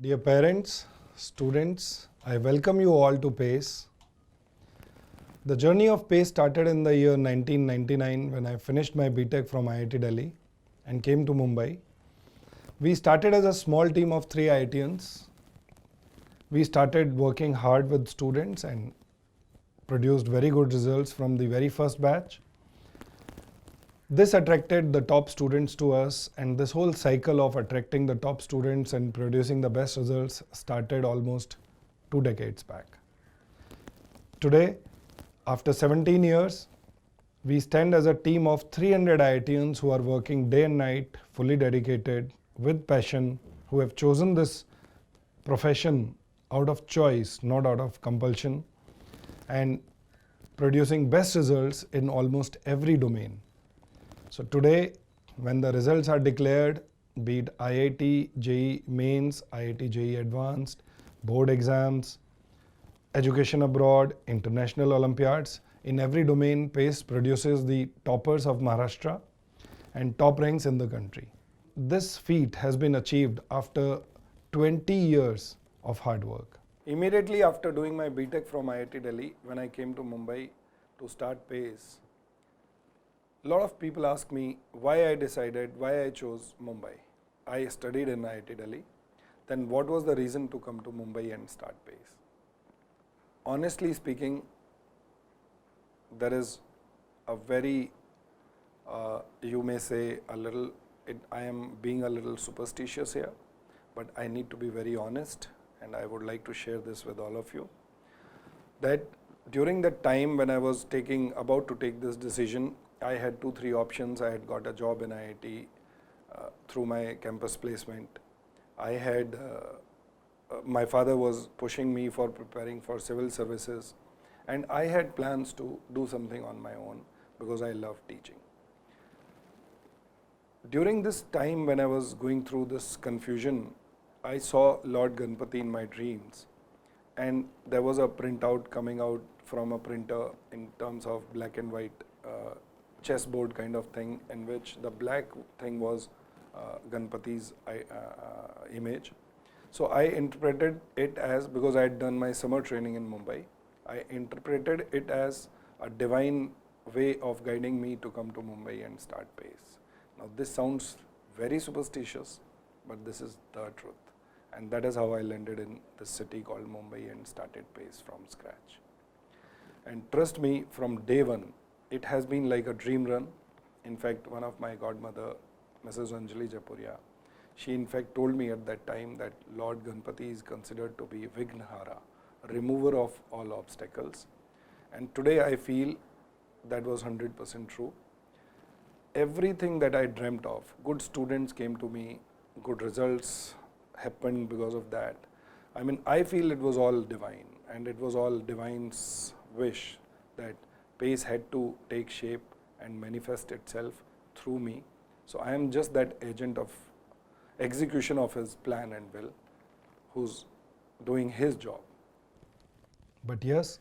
Dear parents, students, I welcome you all to PACE. The journey of PACE started in the year 1999 when I finished my BTech from IIT Delhi and came to Mumbai. We started as a small team of 3 IITians. We started working hard with students and produced very good results from the very first batch. This attracted the top students to us, and this whole cycle of attracting the top students and producing the best results started almost 2 decades back. Today, after 17 years, we stand as a team of 300 IITians who are working day and night, fully dedicated, with passion, who have chosen this profession out of choice, not out of compulsion, and producing best results in almost every domain. So today, when the results are declared, be it IIT JEE Mains, IIT JEE Advanced, board exams, education abroad, international Olympiads, in every domain, PACE produces the toppers of Maharashtra and top ranks in the country. This feat has been achieved after 20 years of hard work. Immediately after doing my BTech from IIT Delhi, when I came to Mumbai to start PACE, a lot of people ask me why I chose Mumbai. I studied in IIT Delhi. Then what was the reason to come to Mumbai and start PACE? Honestly speaking, there is a very, you may say I am being a little superstitious here, but I need to be very honest, and I would like to share this with all of you, that during that time when I was about to take this decision, I had 2-3 options. I had got a job in IIT through my campus placement. My father was pushing me for preparing for civil services, and I had plans to do something on my own because I love teaching. During this time when I was going through this confusion, I saw Lord Ganpati in my dreams, and there was a printout coming out from a printer in terms of black and white chessboard kind of thing, in which the black thing was Ganpati's image. So I interpreted it as, because I had done my summer training in Mumbai, I interpreted it as a divine way of guiding me to come to Mumbai and start PACE. Now this sounds very superstitious, but this is the truth. And that is how I landed in this city called Mumbai and started PACE from scratch. And trust me, from day one, it has been like a dream run. In fact, one of my godmother, Mrs. Anjali Japuria, she in fact told me at that time that Lord Ganpati is considered to be Vignhara, remover of all obstacles. And today I feel that was 100% true. Everything that I dreamt of, good students came to me, good results happened because of that. I mean, I feel it was all divine, and it was all divine's wish that PACE had to take shape and manifest itself through me. So I am just that agent of execution of his plan and will, who's doing his job. But yes,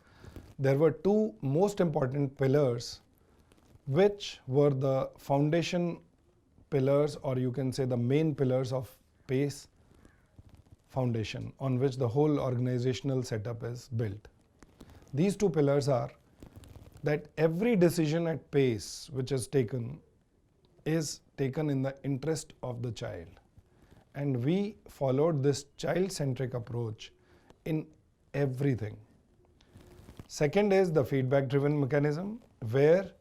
there were 2 most important pillars which were the foundation pillars, or you can say the main pillars of PACE foundation, on which the whole organizational setup is built. These 2 pillars are that every decision at PACE which is taken in the interest of the child. And we followed this child-centric approach in everything. Second is the feedback-driven mechanism, where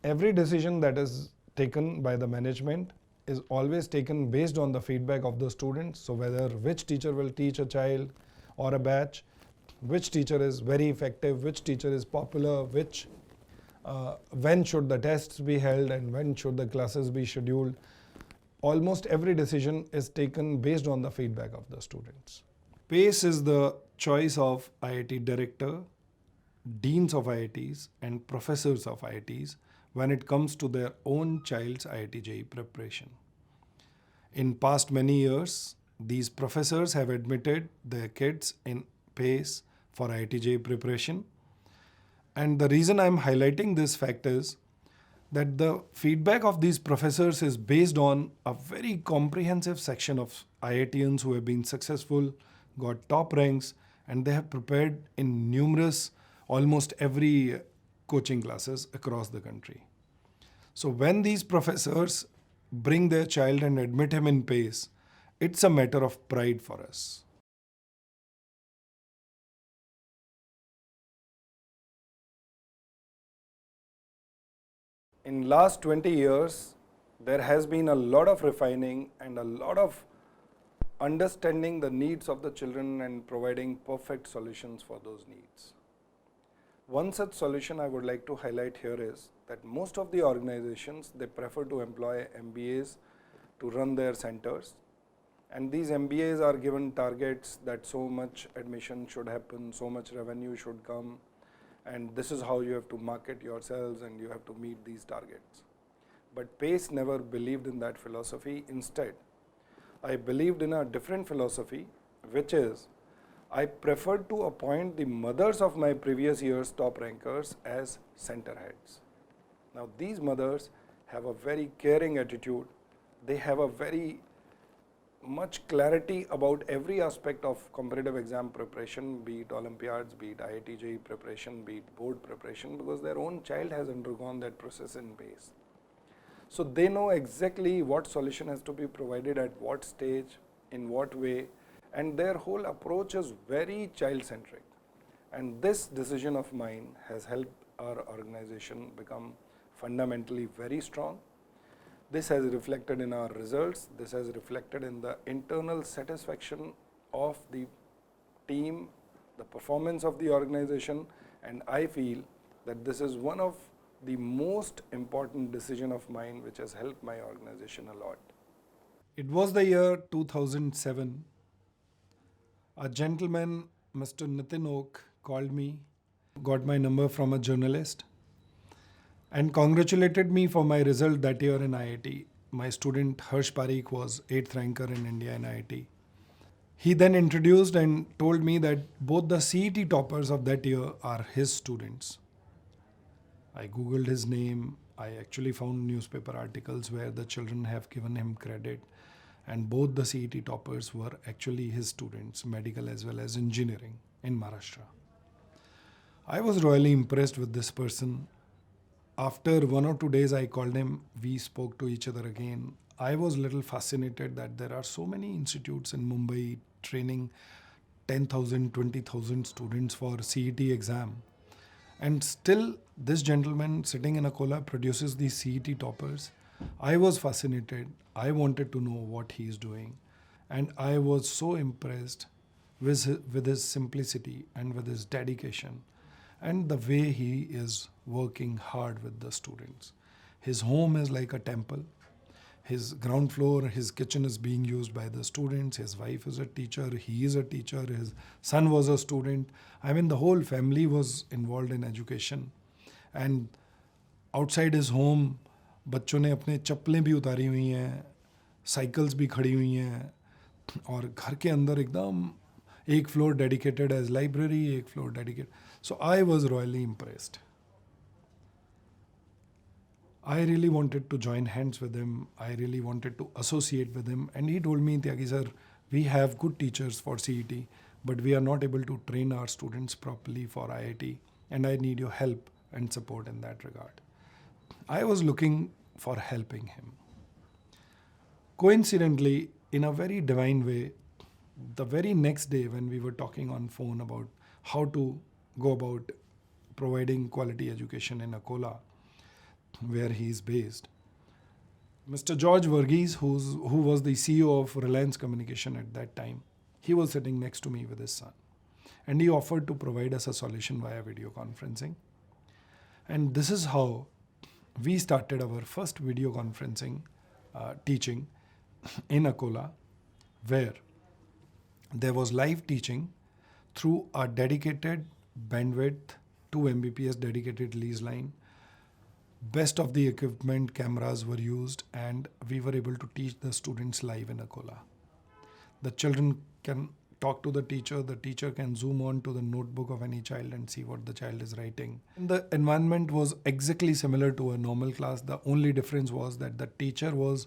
every decision that is taken by the management is always taken based on the feedback of the students. So whether which teacher will teach a child or a batch, which teacher is very effective, which teacher is popular, when should the tests be held and when should the classes be scheduled. Almost every decision is taken based on the feedback of the students. PACE is the choice of IIT director, deans of IITs and professors of IITs when it comes to their own child's IIT JEE preparation. In past many years, these professors have admitted their kids in PACE for IIT JEE preparation. And the reason I'm highlighting this fact is that the feedback of these professors is based on a very comprehensive section of IITians who have been successful, got top ranks, and they have prepared in numerous, almost every coaching classes across the country. So when these professors bring their child and admit him in PACE, it's a matter of pride for us. In last 20 years, there has been a lot of refining and a lot of understanding the needs of the children and providing perfect solutions for those needs. One such solution I would like to highlight here is that most of the organizations, they prefer to employ MBAs to run their centers, and these MBAs are given targets that so much admission should happen, so much revenue should come, and this is how you have to market yourselves and you have to meet these targets. But PACE never believed in that philosophy. Instead, I believed in a different philosophy, which is I preferred to appoint the mothers of my previous year's top rankers as center heads. Now, these mothers have a very caring attitude. They have a very much clarity about every aspect of competitive exam preparation, be it Olympiads, be it IIT JEE preparation, be it board preparation, because their own child has undergone that process in PACE. So they know exactly what solution has to be provided at what stage, in what way, and their whole approach is very child-centric. And this decision of mine has helped our organization become fundamentally very strong. This has reflected in our results. This has reflected in the internal satisfaction of the team, the performance of the organization, and I feel that this is one of the most important decision of mine which has helped my organization a lot. It was the year 2007. A gentleman, Mr. Nitin Oak, called me, got my number from a journalist, and congratulated me for my result that year in IIT. My student Harsh Parikh was 8th ranker in India in IIT. He then introduced and told me that both the CET toppers of that year are his students. I googled his name. I actually found newspaper articles where the children have given him credit, and both the CET toppers were actually his students, medical as well as engineering in Maharashtra. I was royally impressed with this person. After 1 or 2 days, I called him. We spoke to each other again. I was a little fascinated that there are so many institutes in Mumbai training 10,000, 20,000 students for CET exam. And still, this gentleman sitting in Akola produces these CET toppers. I was fascinated. I wanted to know what he is doing. And I was so impressed with his simplicity and with his dedication and the way he is working hard with the students. His home is like a temple. His ground floor, his kitchen is being used by the students. His wife is a teacher. He is a teacher. His son was a student. I mean, the whole family was involved in education. And outside his home, बच्चों ने अपने चप्पलें भी उतारी हुई हैं, cycles भी खड़ी हुई हैं, और घर के अंदर एकदम एक फ्लोर डेडिकेटेड एज लाइब्रेरी, एक floor dedicated. So I was royally impressed. I really wanted to join hands with him. I really wanted to associate with him. And he told me, Tyagi sir, we have good teachers for CET, but we are not able to train our students properly for IIT. And I need your help and support in that regard. I was looking for helping him. Coincidentally, in a very divine way, the very next day when we were talking on phone about how to go about providing quality education in Akola, where he is based, Mr. George Varghese, who was the CEO of Reliance Communication at that time, he was sitting next to me with his son. And he offered to provide us a solution via video conferencing. And this is how we started our first video conferencing teaching in Akola, where there was live teaching through a dedicated bandwidth, 2 Mbps dedicated lease line. Best of the equipment, cameras were used, and we were able to teach the students live in Akola. The children can talk to the teacher can zoom on to the notebook of any child and see what the child is writing. The environment was exactly similar to a normal class. The only difference was that the teacher was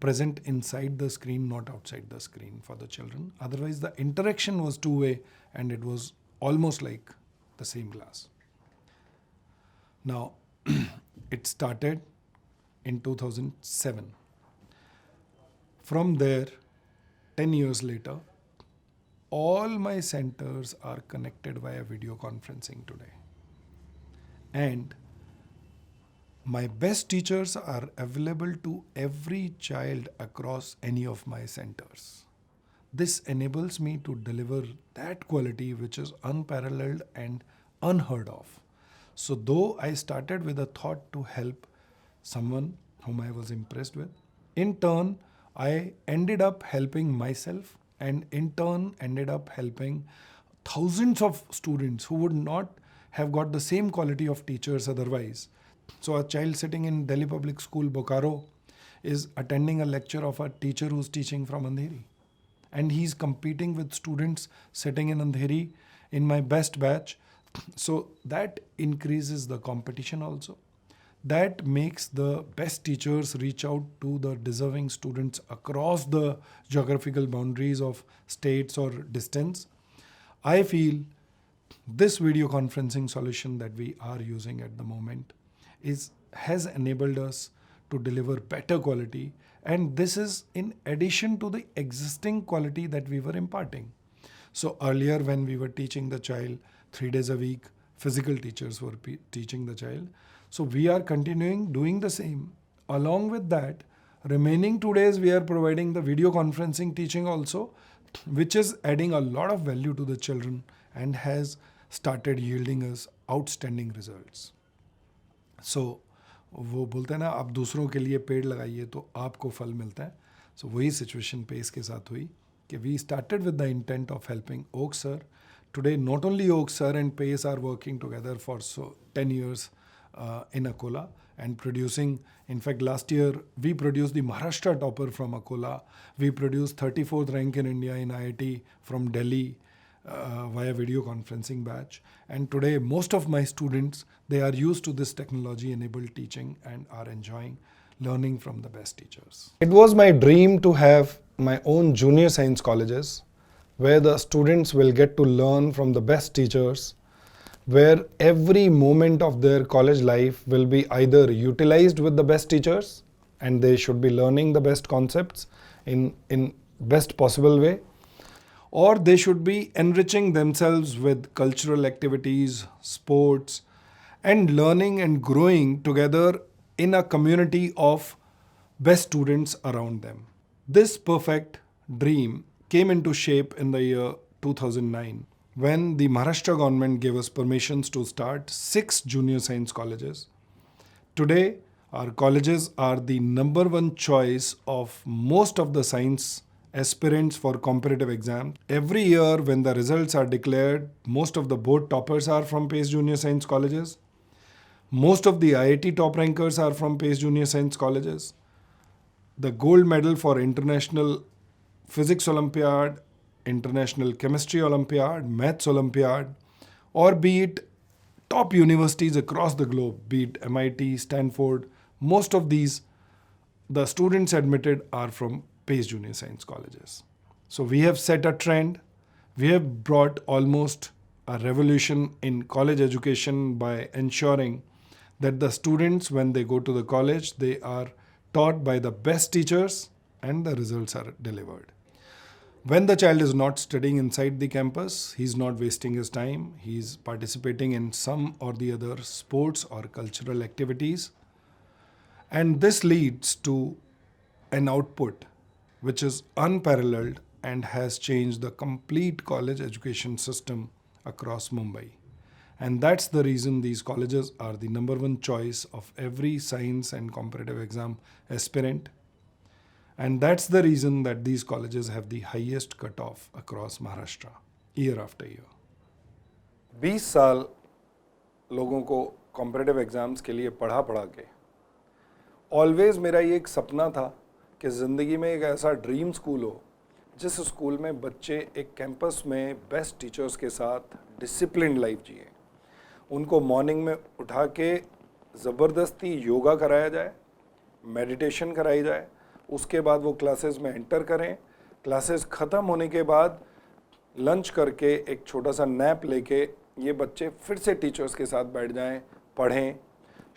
present inside the screen, not outside the screen for the children. Otherwise, the interaction was two-way and it was almost like the same class. Now, it started in 2007. From there, 10 years later, all my centers are connected via video conferencing today. And my best teachers are available to every child across any of my centers. This enables me to deliver that quality which is unparalleled and unheard of. So though I started with a thought to help someone whom I was impressed with, in turn, I ended up helping myself and in turn ended up helping thousands of students who would not have got the same quality of teachers otherwise. So a child sitting in Delhi Public School, Bokaro, is attending a lecture of a teacher who's teaching from Andheri. And he's competing with students sitting in Andheri in my best batch. So that increases the competition also. That makes the best teachers reach out to the deserving students across the geographical boundaries of states or distance. I feel this video conferencing solution that we are using at the moment has enabled us to deliver better quality, and this is in addition to the existing quality that we were imparting. So earlier when we were teaching the child 3 days a week, physical teachers were teaching the child. So we are continuing doing the same. Along with that, remaining 2 days we are providing the video conferencing teaching also, which is adding a lot of value to the children and has started yielding us outstanding results. So वो बोलते हैं ना, आप दूसरों के लिए पेड़ लगाइए तो आपको फल मिलता है. So वही सिचुएशन पेस के साथ हुई कि we started with the intent of helping Oak Sir. Today not only Oak Sir and Pace are working together for 10 years in Akola and producing. In fact, last year we produced the Maharashtra topper from Akola. We produced 34th rank in India in IIT from Delhi via video conferencing batch. And today most of my students, they are used to this technology enabled teaching and are enjoying learning from the best teachers. It was my dream to have my own junior science colleges where the students will get to learn from the best teachers, where every moment of their college life will be either utilized with the best teachers and they should be learning the best concepts in best possible way, or they should be enriching themselves with cultural activities, sports, and learning and growing together in a community of best students around them. This perfect dream came into shape in the year 2009 when the Maharashtra government gave us permissions to start 6 junior science colleges. Today, our colleges are the number one choice of most of the science aspirants for competitive exams. Every year when the results are declared, most of the board toppers are from PACE Junior Science Colleges. Most of the IIT top rankers are from PACE Junior Science Colleges. The gold medal for International Physics Olympiad, International Chemistry Olympiad, Maths Olympiad, or be it top universities across the globe, be it MIT, Stanford, most of these, the students admitted are from PACE Junior Science Colleges. So we have set a trend. We have brought almost a revolution in college education by ensuring that the students, when they go to the college, they are taught by the best teachers and the results are delivered. When the child is not studying inside the campus, he's not wasting his time. He's participating in some or the other sports or cultural activities. And this leads to an output which is unparalleled and has changed the complete college education system across Mumbai. And that's the reason these colleges are the number one choice of every science and competitive exam aspirant. And that's the reason that these colleges have the highest cutoff across Maharashtra, year after year. 20 साल लोगों को competitive exams के लिए पढ़ा के always मेरा ये एक सपना था कि ज़िंदगी में एक ऐसा ड्रीम स्कूल हो जिस स्कूल में बच्चे एक कैंपस में बेस्ट टीचर्स के साथ डिसिप्लिन लाइफ जिए, उनको मॉर्निंग में उठा के ज़बरदस्ती योगा कराया जाए, मेडिटेशन कराई जाए, उसके बाद वो क्लासेस में एंटर करें, क्लासेस ख़त्म होने के बाद लंच करके एक छोटा सा नैप लेके ये बच्चे फिर से टीचर्स के साथ बैठ जाएं, पढ़ें,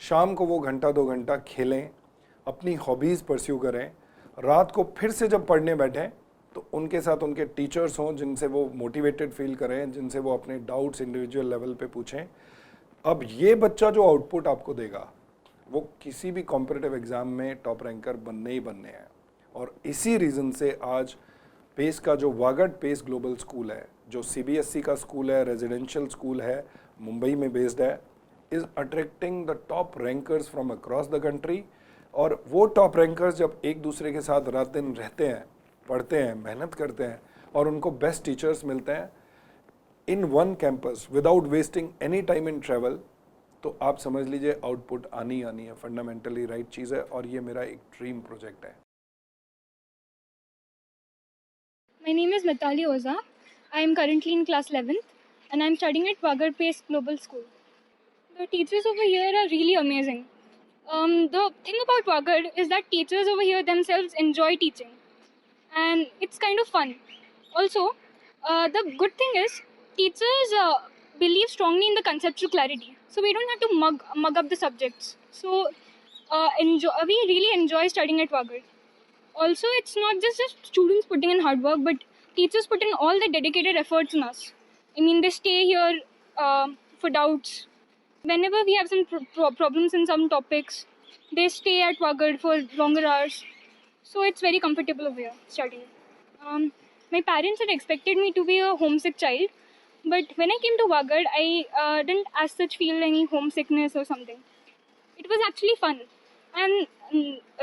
शाम को वो घंटा 2 घंटा खेलें, अपनी हॉबीज़ परस्यू करें, रात को फिर से जब पढ़ने बैठें तो उनके साथ उनके टीचर्स हों जिनसे वो मोटिवेटेड फील करें, जिनसे वो अपने डाउट्स इंडिविजुअल लेवल पे पूछें। अब ये बच्चा जो आउटपुट आपको देगा वो किसी भी कॉम्पिटिटिव एग्ज़ाम में टॉप रैंकर बनने ही बनने हैं। और इसी रीज़न से आज पेस का जो वागड पेस ग्लोबल स्कूल है, जो CBSE का स्कूल है, रेजिडेंशियल स्कूल है, मुंबई में बेस्ड है, is attracting the top rankers from across the country. और वो टॉप रैंकर्स जब एक दूसरे के साथ रात दिन रहते हैं, पढ़ते हैं, मेहनत करते हैं और उनको बेस्ट टीचर्स मिलते हैं in one campus without wasting any time in travel, तो आप समझ लीजिए आउटपुट आनी है। फंडामेंटली राइट चीज़ है और ये मेरा एक ड्रीम प्रोजेक्ट है। My name is Mitali Oza. I am currently in class 11th and I am studying at Wagad Pace Global School. The teachers over here are really amazing. The thing about Wagad is that teachers over here themselves enjoy teaching and it's kind of fun. Also, the good thing is teachers believe strongly in the conceptual clarity. So we don't have to mug up the subjects. So we really enjoy studying at Wagad. Also, it's not just students putting in hard work, but teachers put in all the dedicated efforts in us. I mean, they stay here for doubts. Whenever we have some problems in some topics, they stay at Wagad for longer hours. So it's very comfortable over here studying. My parents had expected me to be a homesick child, but when I came to Wagad, I didn't as such feel any homesickness or something. It was actually fun. And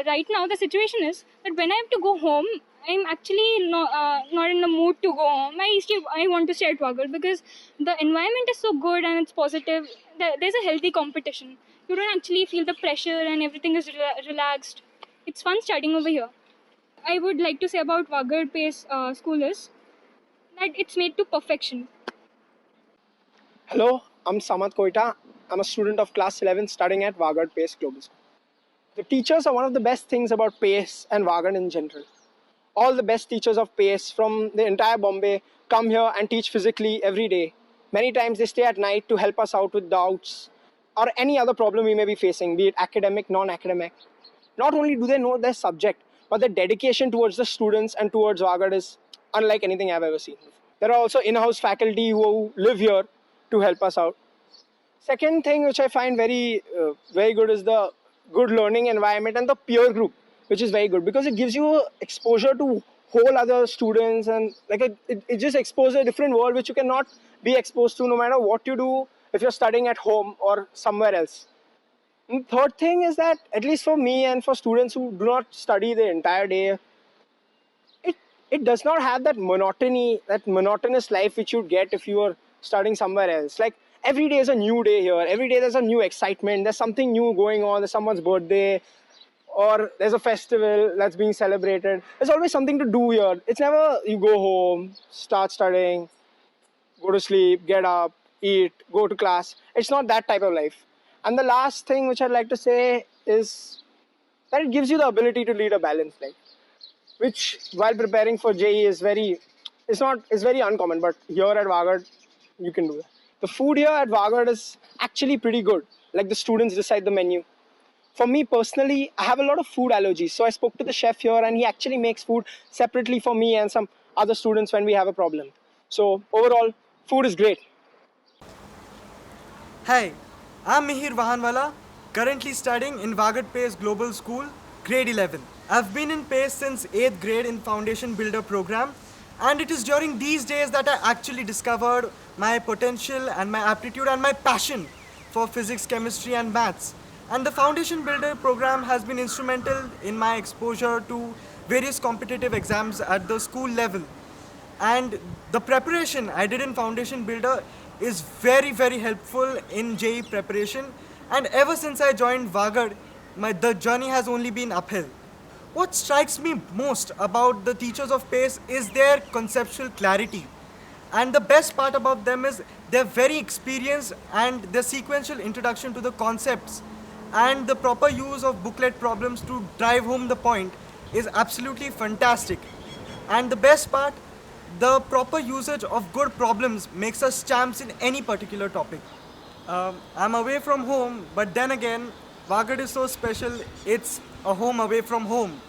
right now the situation is that when I have to go home, I'm actually not in the mood to go home. I want to stay at Wagad because the environment is so good and it's positive. There's a healthy competition. You don't actually feel the pressure and everything is relaxed. It's fun studying over here. I would like to say about Wagad Pace School is that it's made to perfection. Hello, I'm Samad Koita. I'm a student of class 11 studying at Wagad Pace Global School. The teachers are one of the best things about PACE and Wagad in general. All the best teachers of PACE from the entire Bombay come here and teach physically every day. Many times they stay at night to help us out with doubts or any other problem we may be facing, be it academic, non-academic. Not only do they know their subject, but their dedication towards the students and towards Wagad is unlike anything I've ever seen. There are also in-house faculty who live here to help us out. Second thing which I find very good is the good learning environment and the peer group, which is very good because it gives you exposure to whole other students and it just exposes a different world which you cannot be exposed to no matter what you do if you're studying at home or somewhere else. And third thing is that at least for me and for students who do not study the entire day, it does not have that monotony, that monotonous life which you'd get if you were studying somewhere else. Like every day is a new day here. Every day there's a new excitement. There's something new going on. There's someone's birthday or there's a festival that's being celebrated. There's always something to do here. It's never you go home, start studying, go to sleep, get up, eat, go to class. It's not that type of life. And the last thing which I'd like to say is that it gives you the ability to lead a balanced life, which while preparing for JEE is very uncommon, but here at Wagad, you can do that. The food here at Wagad is actually pretty good. Like the students decide the menu. For me personally, I have a lot of food allergies. So I spoke to the chef here and he actually makes food separately for me and some other students when we have a problem. So overall, food is great. Hi, I'm Mihir Vahanwala, currently studying in Wagad Pace Global School, grade 11. I've been in PACE since 8th grade in Foundation Builder program, and it is during these days that I actually discovered my potential and my aptitude and my passion for physics, chemistry and maths. And the Foundation Builder program has been instrumental in my exposure to various competitive exams at the school level. And the preparation I did in Foundation Builder is very, very helpful in JEE preparation. And ever since I joined Wagad, the journey has only been uphill. What strikes me most about the teachers of PACE is their conceptual clarity. And the best part about them is they're very experienced and their sequential introduction to the concepts and the proper use of booklet problems to drive home the point is absolutely fantastic. And the best part, the proper usage of good problems makes us champs in any particular topic. I'm away from home, but then again, Wagad is so special, it's a home away from home.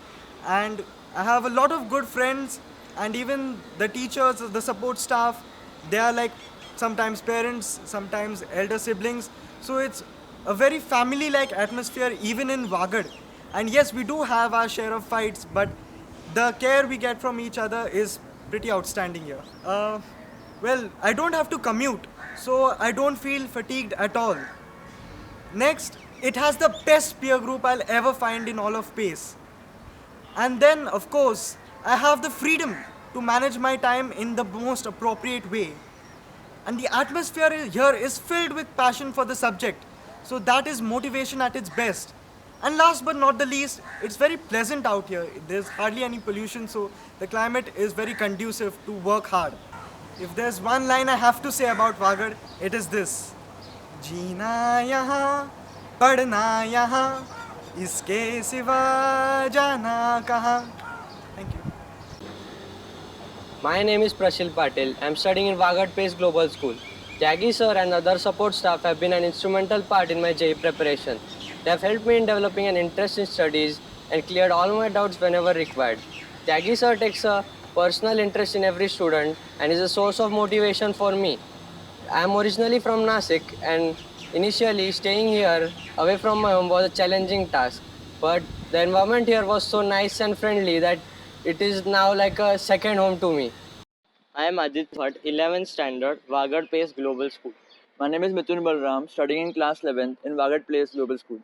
And I have a lot of good friends, and even the teachers, the support staff, they are like sometimes parents, sometimes elder siblings. So it's a very family like atmosphere, even in Wagad. And yes, we do have our share of fights, but the care we get from each other is pretty outstanding here. Well, I don't have to commute, so I don't feel fatigued at all. Next, it has the best peer group I'll ever find in all of PACE. And then, of course, I have the freedom to manage my time in the most appropriate way. And the atmosphere here is filled with passion for the subject. So that is motivation at its best. And last but not the least, it's very pleasant out here. There's hardly any pollution, so the climate is very conducive to work hard. If there's one line I have to say about Wagad, it is this. जीना यहाँ, पढ़ना यहाँ, इसके सिवा जाना कहाँ. Thank you. My name is Prashil Patil. I am studying in Wagad Pace Global School. Tyagi sir and other support staff have been an instrumental part in my JEE preparation. They have helped me in developing an interest in studies and cleared all my doubts whenever required. Tyagi sir takes a personal interest in every student and is a source of motivation for me. I am originally from Nasik and initially staying here away from my home was a challenging task. But the environment here was so nice and friendly that it is now like a second home to me. I am Adit Bhatt, 11th standard, Wagad Pace Global School. My name is Mithun Balram, studying in class 11th in Wagad Place Global School.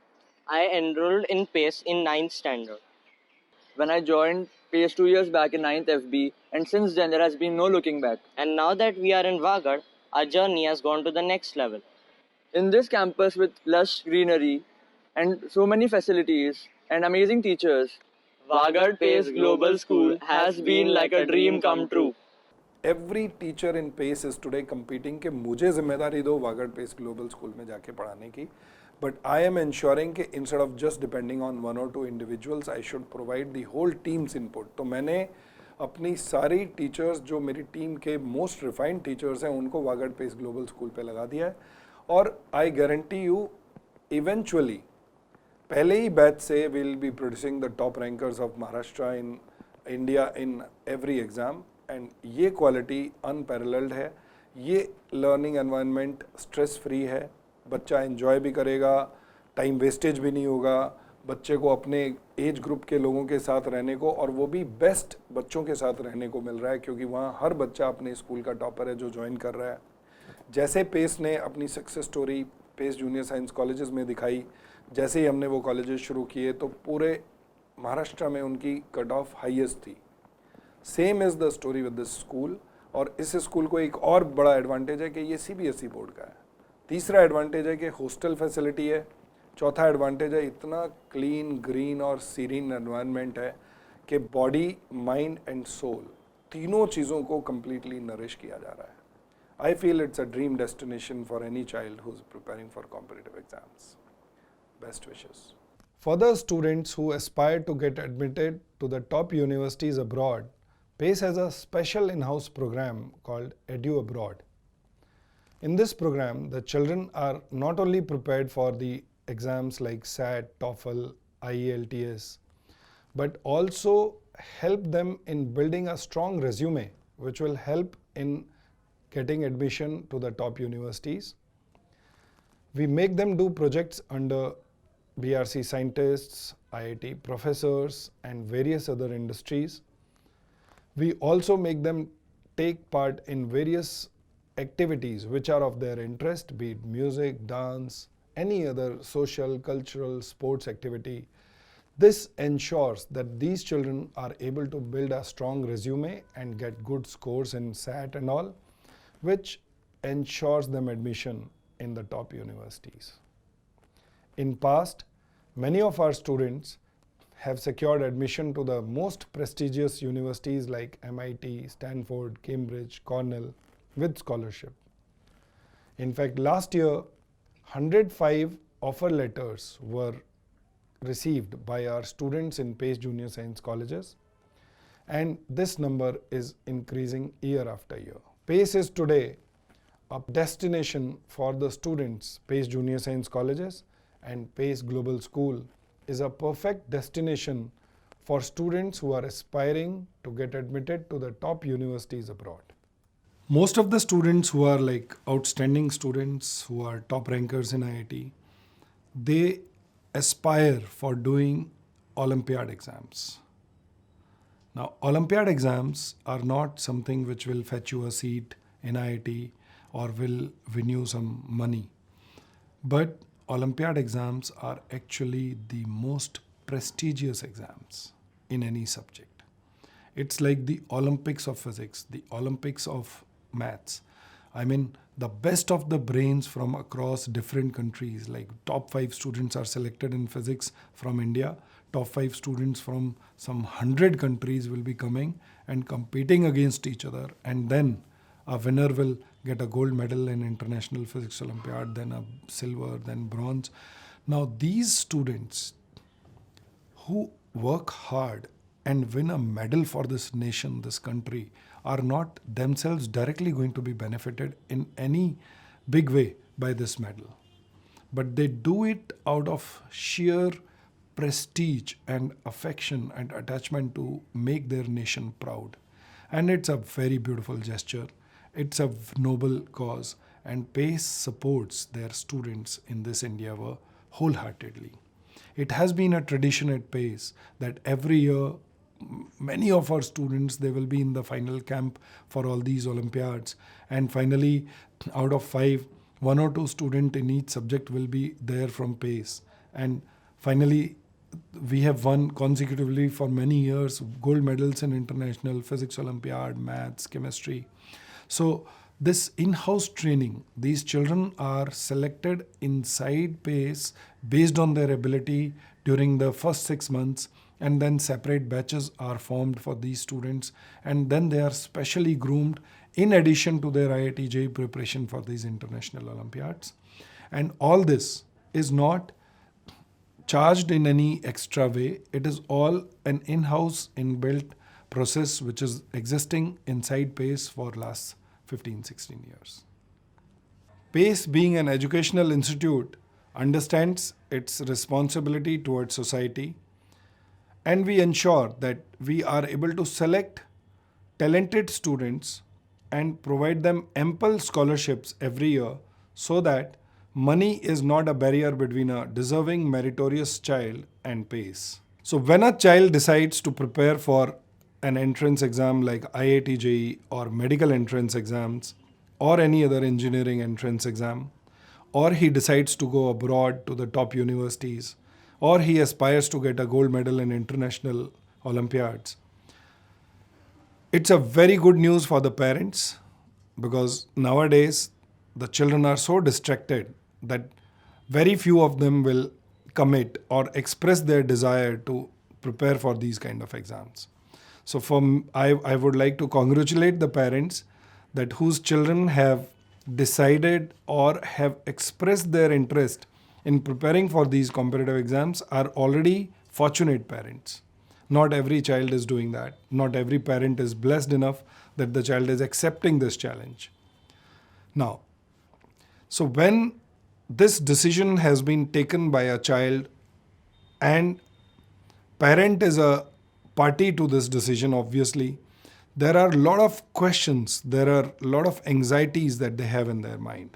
I enrolled in Pace in 9th standard. When I joined PACE 2 years back in 9th FB, and since then there has been no looking back. And now that we are in Wagad, our journey has gone to the next level. In this campus with lush greenery and so many facilities and amazing teachers, Wagad Pace Global School has been like a dream come true. Every teacher in PACE is today competing कि मुझे जिम्मेदारी दो Vagad pace global school में जाके पढ़ाने की, but I am ensuring कि instead of just depending on one or two individuals, I should provide the whole team's input. तो मैंने अपनी सारी टीचर्स जो मेरी टीम के मोस्ट रिफाइंड टीचर्स हैं उनको वागड पेस ग्लोबल स्कूल पे लगा दिया है, और आई गारंटी यू इवेंचुअली पहले ही बैच से will be producing the top rankers of Maharashtra in India in every exam. And ये क्वालिटी अनपैरेलल्ड है. ये लर्निंग एनवायरनमेंट स्ट्रेस फ्री है, बच्चा एंजॉय भी करेगा, टाइम वेस्टेज भी नहीं होगा, बच्चे को अपने एज ग्रुप के लोगों के साथ रहने को, और वो भी बेस्ट बच्चों के साथ रहने को मिल रहा है, क्योंकि वहाँ हर बच्चा अपने स्कूल का टॉपर है जो ज्वाइन कर रहा है. जैसे पेस ने अपनी success story Pace junior science colleges में दिखाई, जैसे ही हमने वो कॉलेजेस शुरू किए तो पूरे महाराष्ट्र में उनकी कट ऑफ हाईएस्ट थी. Same is the story with this school. और इस स्कूल को एक और बड़ा एडवांटेज है कि ये CBSE बोर्ड का है. तीसरा एडवांटेज है कि हॉस्टल फैसिलिटी है. चौथा एडवांटेज है इतना क्लीन, ग्रीन और सीरीन एनवायरनमेंट है कि बॉडी, माइंड एंड सोल तीनों चीज़ों को कम्प्लीटली नरिश किया जा रहा है. I feel it's a dream destination for any child who's preparing for competitive exams. Best wishes. For the students who aspire to get admitted to the top universities abroad, PACE has a special in-house program called Edu Abroad. In this program, the children are not only prepared for the exams like SAT, TOEFL, IELTS, but also help them in building a strong resume, which will help in getting admission to the top universities. We make them do projects under BRC scientists, IIT professors, and various other industries. We also make them take part in various activities which are of their interest, be it music, dance, any other social, cultural, sports activity. This ensures that these children are able to build a strong resume and get good scores in SAT and all, which ensures them admission in the top universities. In past, many of our students have secured admission to the most prestigious universities like MIT, Stanford, Cambridge, Cornell with scholarship. In fact, last year, 105 offer letters were received by our students in PACE Junior Science colleges, and this number is increasing year after year. PACE is today a destination for the students. PACE Junior Science colleges and PACE Global School is a perfect destination for students who are aspiring to get admitted to the top universities abroad. Most of the students who are like outstanding students, who are top rankers in IIT, they aspire for doing Olympiad exams. Now, Olympiad exams are not something which will fetch you a seat in IIT or will win you some money. But Olympiad exams are actually the most prestigious exams in any subject. It's like the Olympics of physics, the Olympics of maths. I mean, the best of the brains from across different countries, like top 5 students are selected in physics from India. Top 5 students from some 100 countries will be coming and competing against each other. And then a winner will get a gold medal in International Physics Olympiad, then a silver, then bronze. Now, these students who work hard and win a medal for this nation, this country, are not themselves directly going to be benefited in any big way by this medal. But they do it out of sheer prestige and affection and attachment to make their nation proud. And it's a very beautiful gesture. It's a noble cause, and PACE supports their students in this endeavor wholeheartedly. It has been a tradition at PACE that every year many of our students, they will be in the final camp for all these Olympiads, and finally out of 5, 1 or 2 students in each subject will be there from PACE, and finally we have won consecutively for many years gold medals in International Physics Olympiad, maths, chemistry. So this in-house training, these children are selected inside PACE based on their ability during the first 6 months, and then separate batches are formed for these students, and then they are specially groomed in addition to their IIT JEE preparation for these international Olympiads. And all this is not charged in any extra way. It is all an in-house inbuilt process which is existing inside PACE for last 15-16 years. PACE, being an educational institute, understands its responsibility towards society, and we ensure that we are able to select talented students and provide them ample scholarships every year so that money is not a barrier between a deserving, meritorious child and PACE. So when a child decides to prepare for an entrance exam like IIT JEE or medical entrance exams or any other engineering entrance exam, or he decides to go abroad to the top universities, or he aspires to get a gold medal in international Olympiads, it's a very good news for the parents, because nowadays the children are so distracted that very few of them will commit or express their desire to prepare for these kind of exams. So I would like to congratulate the parents that whose children have decided or have expressed their interest in preparing for these competitive exams are already fortunate parents. Not every child is doing that. Not every parent is blessed enough that the child is accepting this challenge. Now, so when this decision has been taken by a child and parent is a party to this decision, obviously, there are a lot of questions, there are a lot of anxieties that they have in their mind.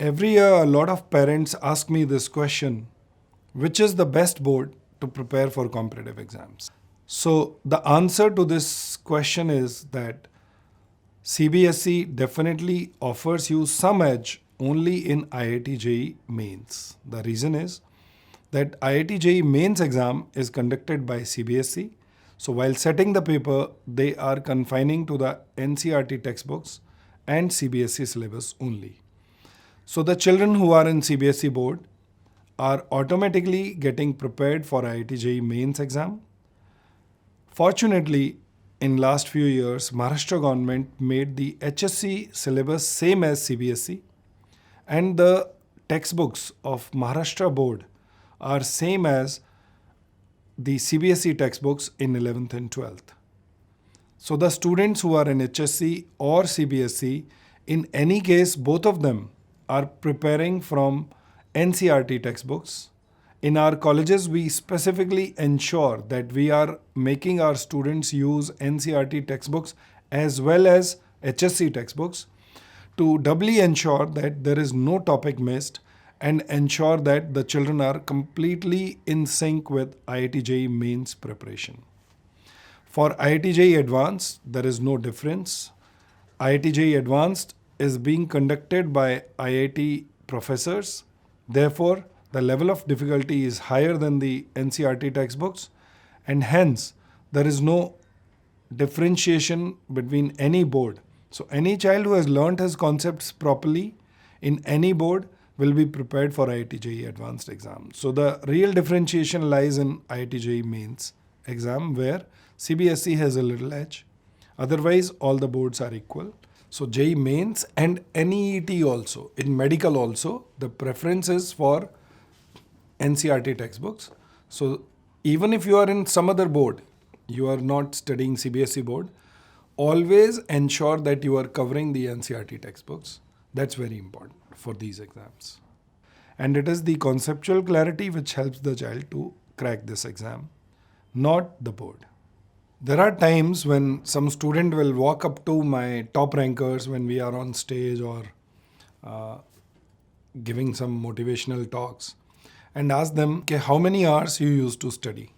Every year, a lot of parents ask me this question: which is the best board to prepare for competitive exams? So the answer to this question is that CBSE definitely offers you some edge only in IIT JEE mains. The reason is that IIT JEE mains exam is conducted by CBSE. So while setting the paper, they are confining to the NCERT textbooks and CBSE syllabus only. So the children who are in CBSE board are automatically getting prepared for IIT JEE mains exam. Fortunately, in last few years, Maharashtra government made the HSC syllabus same as CBSE, and the textbooks of Maharashtra board are same as the CBSE textbooks in 11th and 12th. So the students who are in HSC or CBSE, in any case, both of them are preparing from NCERT textbooks. In our colleges, we specifically ensure that we are making our students use NCERT textbooks as well as HSC textbooks to doubly ensure that there is no topic missed and ensure that the children are completely in sync with IIT JEE mains preparation. For IIT JEE Advanced, there is no difference. IIT JEE Advanced is being conducted by IIT professors. Therefore, the level of difficulty is higher than the NCERT textbooks, and hence there is no differentiation between any board. So any child who has learnt his concepts properly in any board will be prepared for IIT JEE Advanced exam. So the real differentiation lies in IIT JEE mains exam, where CBSE has a little edge. Otherwise, all the boards are equal. So JEE mains and NEET also, in medical also, the preference is for NCERT textbooks. So even if you are in some other board, you are not studying CBSE board, always ensure that you are covering the NCERT textbooks. That's very important for these exams. And it is the conceptual clarity which helps the child to crack this exam, not the board. There are times when some student will walk up to my top rankers when we are on stage or giving some motivational talks and ask them, okay, how many hours you used to study?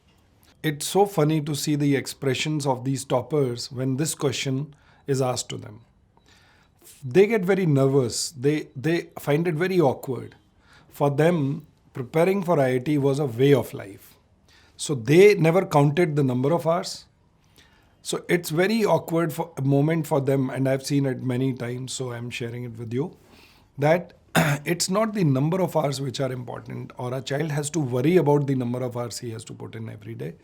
It's so funny to see the expressions of these toppers when this question is asked to them. They get very nervous. They find it very awkward. For them, preparing for IIT was a way of life. So they never counted the number of hours. So it's very awkward for a moment for them, and I've seen it many times, so I'm sharing it with you, that it's not the number of hours which are important, or a child has to worry about the number of hours he has to put in every day.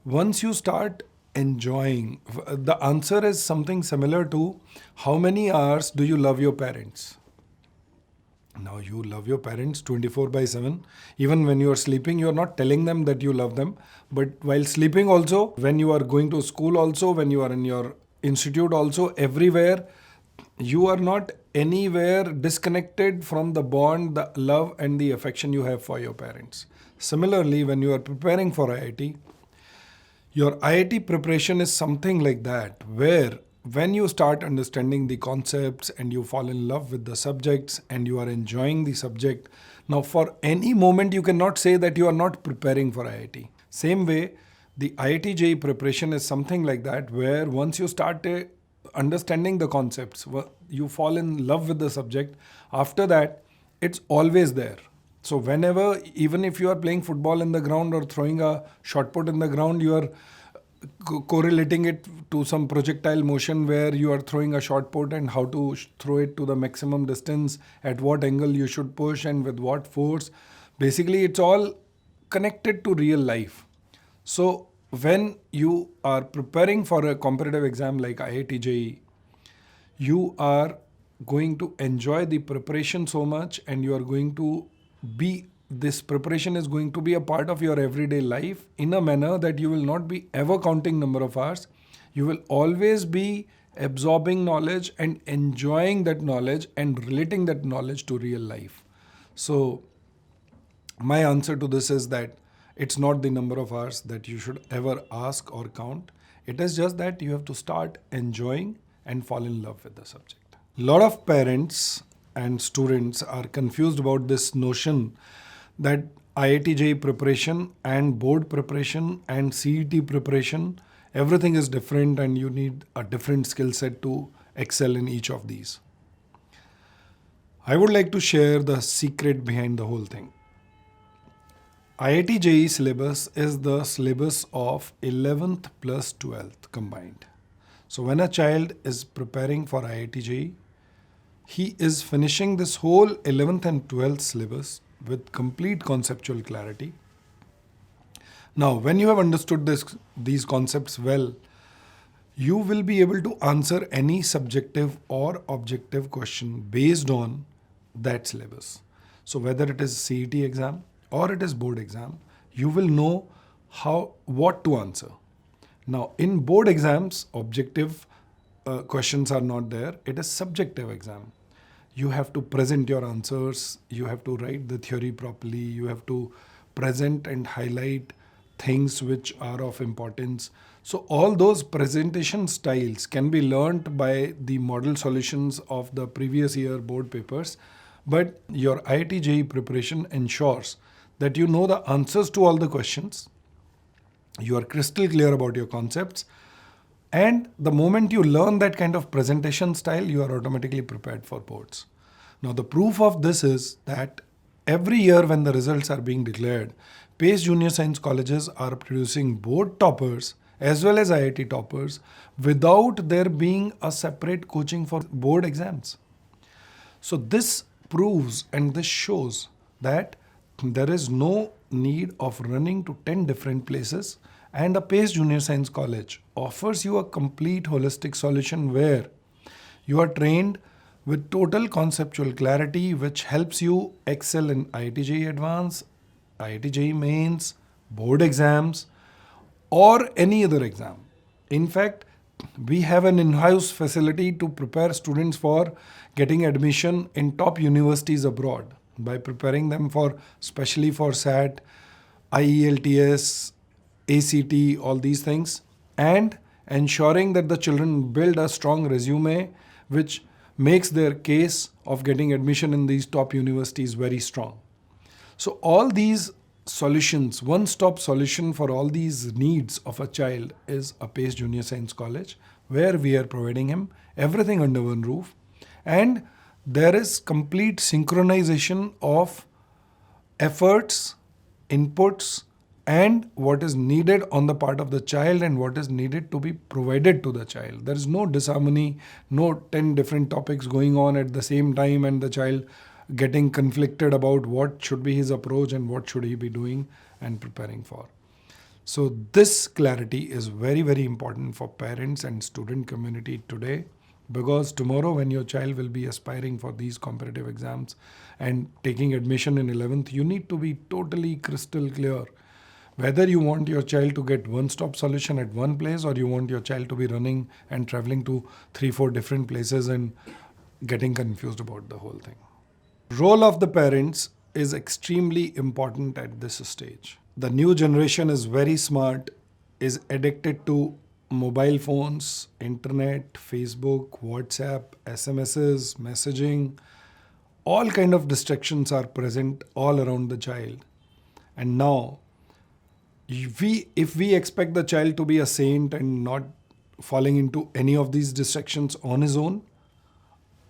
Once you start enjoying, the answer is something similar to how many hours do you love your parents? Now you love your parents 24/7. Even when you are sleeping, you are not telling them that you love them. But while sleeping also, when you are going to school also, when you are in your institute also, everywhere, you are not anywhere disconnected from the bond, the love and the affection you have for your parents. Similarly, when you are preparing for IIT, your IIT preparation is something like that, where when you start understanding the concepts and you fall in love with the subjects and you are enjoying the subject, now for any moment you cannot say that you are not preparing for IIT. Same way, the IIT JEE preparation is something like that, where once you start understanding the concepts, you fall in love with the subject. After that, it's always there. So whenever, even if you are playing football in the ground or throwing a shot put in the ground, you are correlating it to some projectile motion where you are throwing a shot put and how to throw it to the maximum distance, at what angle you should push and with what force. Basically, it's all connected to real life. So when you are preparing for a competitive exam like IIT JEE, you are going to enjoy the preparation so much, and you are going to this preparation is going to be a part of your everyday life in a manner that you will not be ever counting number of hours. You will always be absorbing knowledge and enjoying that knowledge and relating that knowledge to real life. So my answer to this is that it's not the number of hours that you should ever ask or count. It is just that you have to start enjoying and fall in love with the subject. A lot of parents and students are confused about this notion that IIT JEE preparation and board preparation and CET preparation, everything is different and you need a different skill set to excel in each of these. I would like to share the secret behind the whole thing. IIT JEE syllabus is the syllabus of 11th plus 12th combined. So when a child is preparing for IIT JEE, he is finishing this whole 11th and 12th syllabus with complete conceptual clarity. Now, when you have understood these concepts well, you will be able to answer any subjective or objective question based on that syllabus. So whether it is CET exam or it is board exam, you will know what to answer. Now, in board exams, objective questions are not there. It is subjective exam. You have to present your answers. You have to write the theory properly. You have to present and highlight things which are of importance. So all those presentation styles can be learnt by the model solutions of the previous year board papers. But your IIT JEE preparation ensures that you know the answers to all the questions. You are crystal clear about your concepts. And the moment you learn that kind of presentation style, you are automatically prepared for boards. Now, the proof of this is that every year when the results are being declared, PACE Junior Science colleges are producing board toppers as well as IIT toppers without there being a separate coaching for board exams. So this proves and this shows that there is no need of running to 10 different places, and a PACE Junior Science College offers you a complete holistic solution where you are trained with total conceptual clarity, which helps you excel in IIT JEE Advanced, IIT JEE Mains, board exams, or any other exam. In fact, we have an in-house facility to prepare students for getting admission in top universities abroad by preparing them especially for SAT, IELTS, ACT, all these things, and ensuring that the children build a strong resume which makes their case of getting admission in these top universities very strong. So all these solutions, one-stop solution for all these needs of a child is a PACE Junior Science College, where we are providing him everything under one roof, and there is complete synchronization of efforts, inputs, and what is needed on the part of the child and what is needed to be provided to the child. There is no disharmony, no 10 different topics going on at the same time and the child getting conflicted about what should be his approach and what should he be doing and preparing for. So this clarity is very, very important for parents and student community today, because tomorrow when your child will be aspiring for these competitive exams and taking admission in 11th, you need to be totally crystal clear whether you want your child to get one-stop solution at one place or you want your child to be running and traveling to 3-4 different places and getting confused about the whole thing. Role of the parents is extremely important at this stage. The new generation is very smart, is addicted to mobile phones, internet, Facebook, WhatsApp, SMSs, messaging. All kind of distractions are present all around the child. And now, if we expect the child to be a saint and not falling into any of these distractions on his own,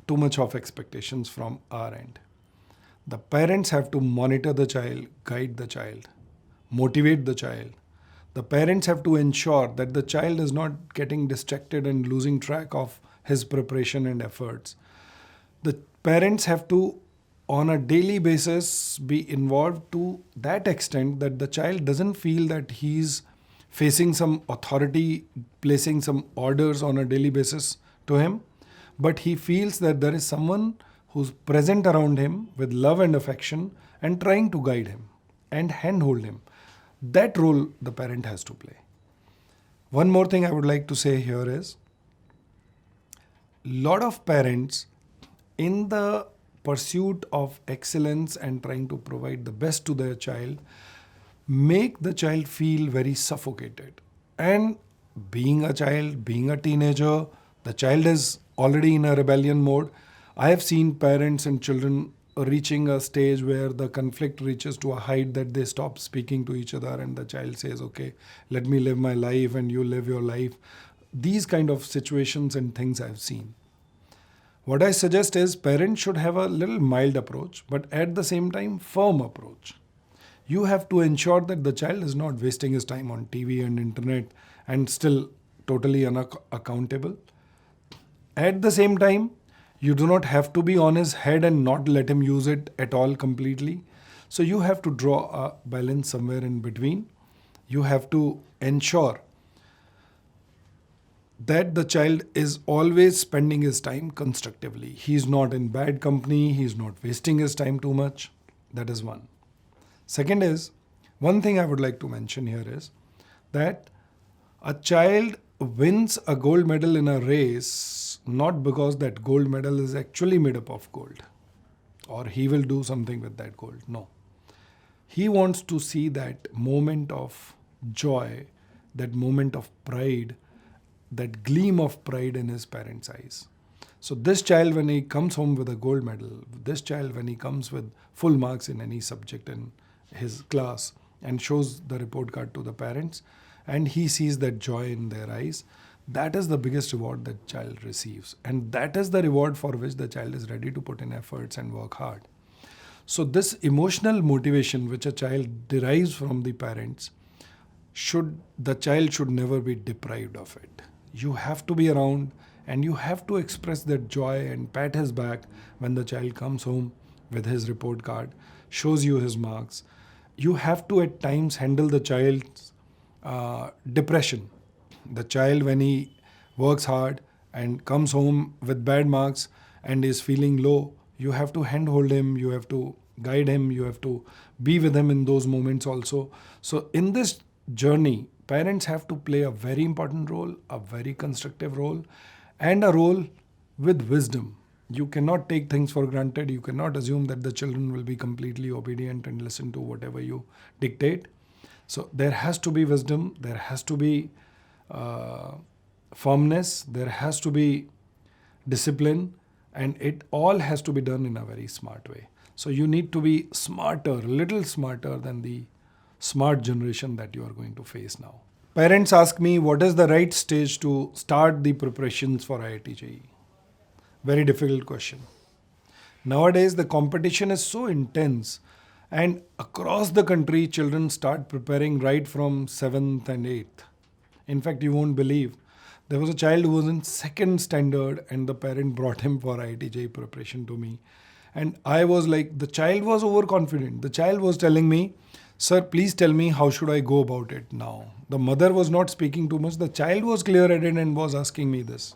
too much of expectations from our end. The parents have to monitor the child, guide the child, motivate the child. The parents have to ensure that the child is not getting distracted and losing track of his preparation and efforts. The parents have to, on a daily basis, be involved to that extent that the child doesn't feel that he's facing some authority, placing some orders on a daily basis to him, but he feels that there is someone who's present around him with love and affection and trying to guide him and handhold him. That role the parent has to play. One more thing I would like to say here is, lot of parents, in the pursuit of excellence and trying to provide the best to their child, make the child feel very suffocated. And being a child, being a teenager, the child is already in a rebellion mode. I have seen parents and children reaching a stage where the conflict reaches to a height that they stop speaking to each other and the child says, okay, let me live my life and you live your life. These kind of situations and things I've seen. What I suggest is parents should have a little mild approach, but at the same time, firm approach. You have to ensure that the child is not wasting his time on TV and internet and still totally unaccountable. At the same time, you do not have to be on his head and not let him use it at all completely. So you have to draw a balance somewhere in between. You have to ensure that the child is always spending his time constructively. He is not in bad company, he is not wasting his time too much. That is one. Second is, one thing I would like to mention here is that a child wins a gold medal in a race not because that gold medal is actually made up of gold or he will do something with that gold. No. He wants to see that moment of joy, that moment of pride, that gleam of pride in his parents' eyes. So this child, when he comes home with a gold medal, this child, when he comes with full marks in any subject in his class and shows the report card to the parents, and he sees that joy in their eyes, that is the biggest reward that child receives. And that is the reward for which the child is ready to put in efforts and work hard. So this emotional motivation which a child derives from the parents, the child should never be deprived of it. You have to be around and you have to express that joy and pat his back when the child comes home with his report card, shows you his marks. You have to at times handle the child's depression. The child, when he works hard and comes home with bad marks and is feeling low, you have to handhold him, you have to guide him, you have to be with him in those moments also. So in this journey, parents have to play a very important role, a very constructive role, and a role with wisdom. You cannot take things for granted. You cannot assume that the children will be completely obedient and listen to whatever you dictate. So there has to be wisdom, there has to be firmness, there has to be discipline, and it all has to be done in a very smart way. So you need to be smarter, little smarter than the smart generation that you are going to face now. Parents ask me, what is the right stage to start the preparations for IIT JEE? Very difficult question. Nowadays, the competition is so intense, and across the country, children start preparing right from 7th and 8th. In fact, you won't believe, there was a child who was in 2nd standard and the parent brought him for IIT JEE preparation to me. And I was like, the child was overconfident. The child was telling me, sir, please tell me how should I go about it now. The mother was not speaking too much. The child was clear-headed and was asking me this.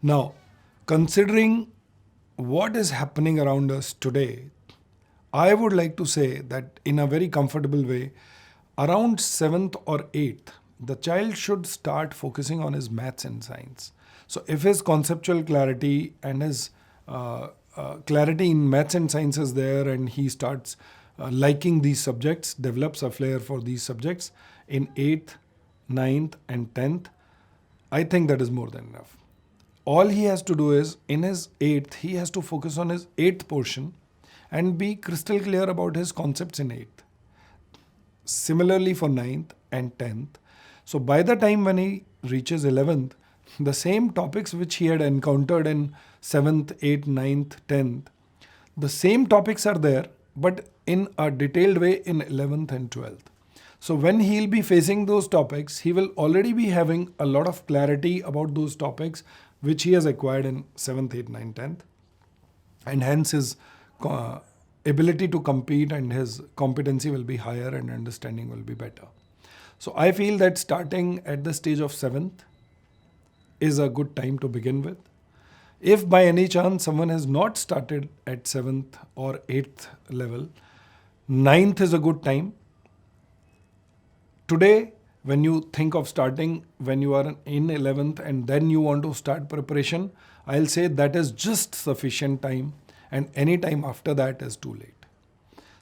Now, considering what is happening around us today, I would like to say that in a very comfortable way, around 7th or 8th, the child should start focusing on his maths and science. So if his conceptual clarity and his clarity in maths and science is there and he starts liking these subjects, develops a flair for these subjects in 8th, 9th and 10th, I think that is more than enough. All he has to do is, in his 8th, he has to focus on his 8th portion and be crystal clear about his concepts in 8th. Similarly for 9th and 10th. So by the time when he reaches 11th, the same topics which he had encountered in 7th, 8th, 9th, 10th, the same topics are there, but in a detailed way in 11th and 12th. So when he'll be facing those topics, he will already be having a lot of clarity about those topics which he has acquired in 7th, 8th, 9th, 10th. And hence his ability to compete and his competency will be higher and understanding will be better. So I feel that starting at the stage of 7th is a good time to begin with. If by any chance someone has not started at 7th or 8th level, 9th is a good time. Today, when you think of starting when you are in 11th and then you want to start preparation, I'll say that is just sufficient time, and any time after that is too late.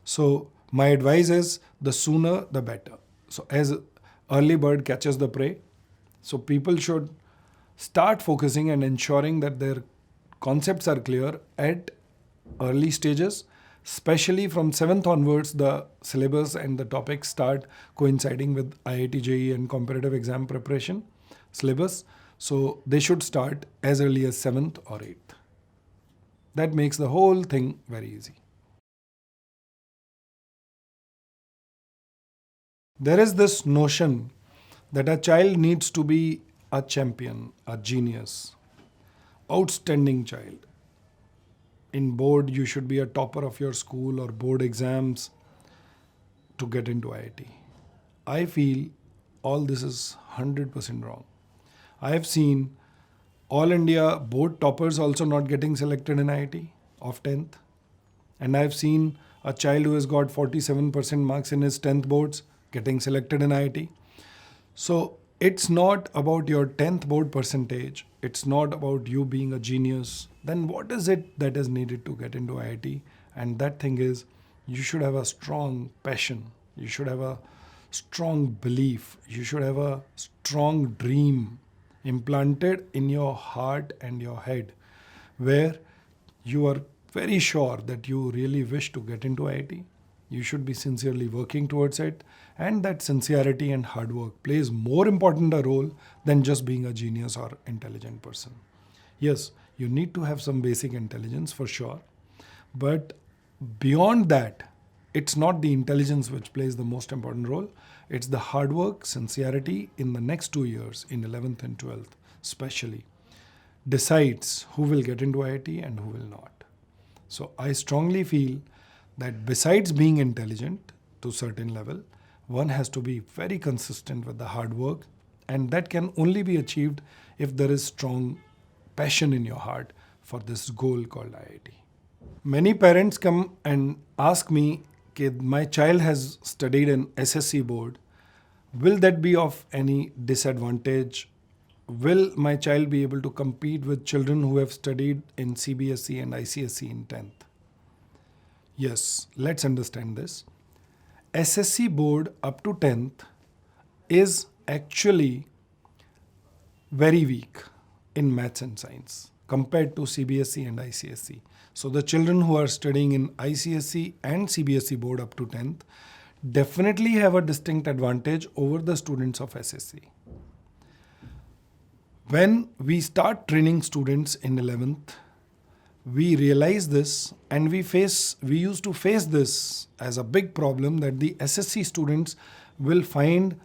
So my advice is the sooner the better. So as early bird catches the prey, so people should start focusing and ensuring that their concepts are clear at early stages. Especially from 7th onwards, the syllabus and the topics start coinciding with IIT JEE and competitive exam preparation syllabus. So they should start as early as 7th or 8th. That makes the whole thing very easy. There is this notion that a child needs to be a champion, a genius, outstanding child in board you should be a topper of your school or board exams to get into IIT. I feel all this is 100% wrong. I have seen all India board toppers also not getting selected in IIT of 10th. And I have seen a child who has got 47% marks in his 10th boards getting selected in IIT. So it's not about your 10th board percentage. It's not about you being a genius. Then what is it that is needed to get into IIT? And that thing is, you should have a strong passion. You should have a strong belief. You should have a strong dream implanted in your heart and your head, where you are very sure that you really wish to get into IIT. You should be sincerely working towards it, and that sincerity and hard work plays more important a role than just being a genius or intelligent person. Yes, you need to have some basic intelligence for sure, but beyond that, it's not the intelligence which plays the most important role. It's the hard work, sincerity in the next 2 years, in 11th and 12th especially, decides who will get into IIT and who will not. So I strongly feel that besides being intelligent to a certain level, one has to be very consistent with the hard work, and that can only be achieved if there is strong passion in your heart for this goal called IIT. Many parents come and ask me, my child has studied in SSC board, will that be of any disadvantage? Will my child be able to compete with children who have studied in CBSE and ICSE in 10th? Yes, let's understand this. SSC board up to 10th is actually very weak in maths and science compared to CBSE and ICSE. So the children who are studying in ICSE and CBSE board up to 10th definitely have a distinct advantage over the students of SSC. When we start training students in 11th, we realize this, and we used to face this as a big problem, that the SSC students will find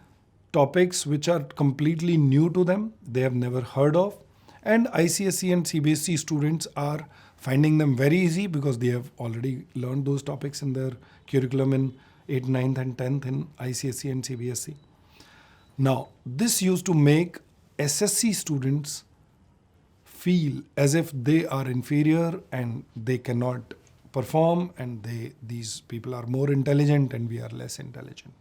topics which are completely new to them, they have never heard of, and ICSE and CBSE students are finding them very easy because they have already learned those topics in their curriculum in 8th, 9th and 10th in ICSE and CBSE. Now, this used to make SSC students feel as if they are inferior and they cannot perform, and these people are more intelligent and we are less intelligent.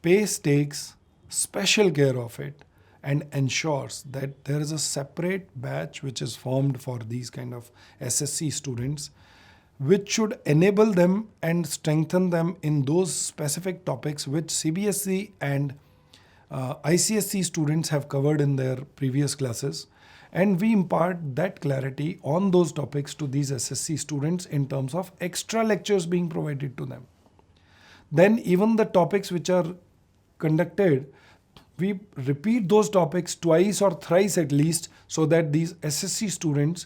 PACE takes special care of it and ensures that there is a separate batch which is formed for these kind of SSC students, which should enable them and strengthen them in those specific topics which CBSE and ICSE students have covered in their previous classes. And we impart that clarity on those topics to these SSC students in terms of extra lectures being provided to them. Then even the topics which are conducted, we repeat those topics twice or thrice at least, so that these SSC students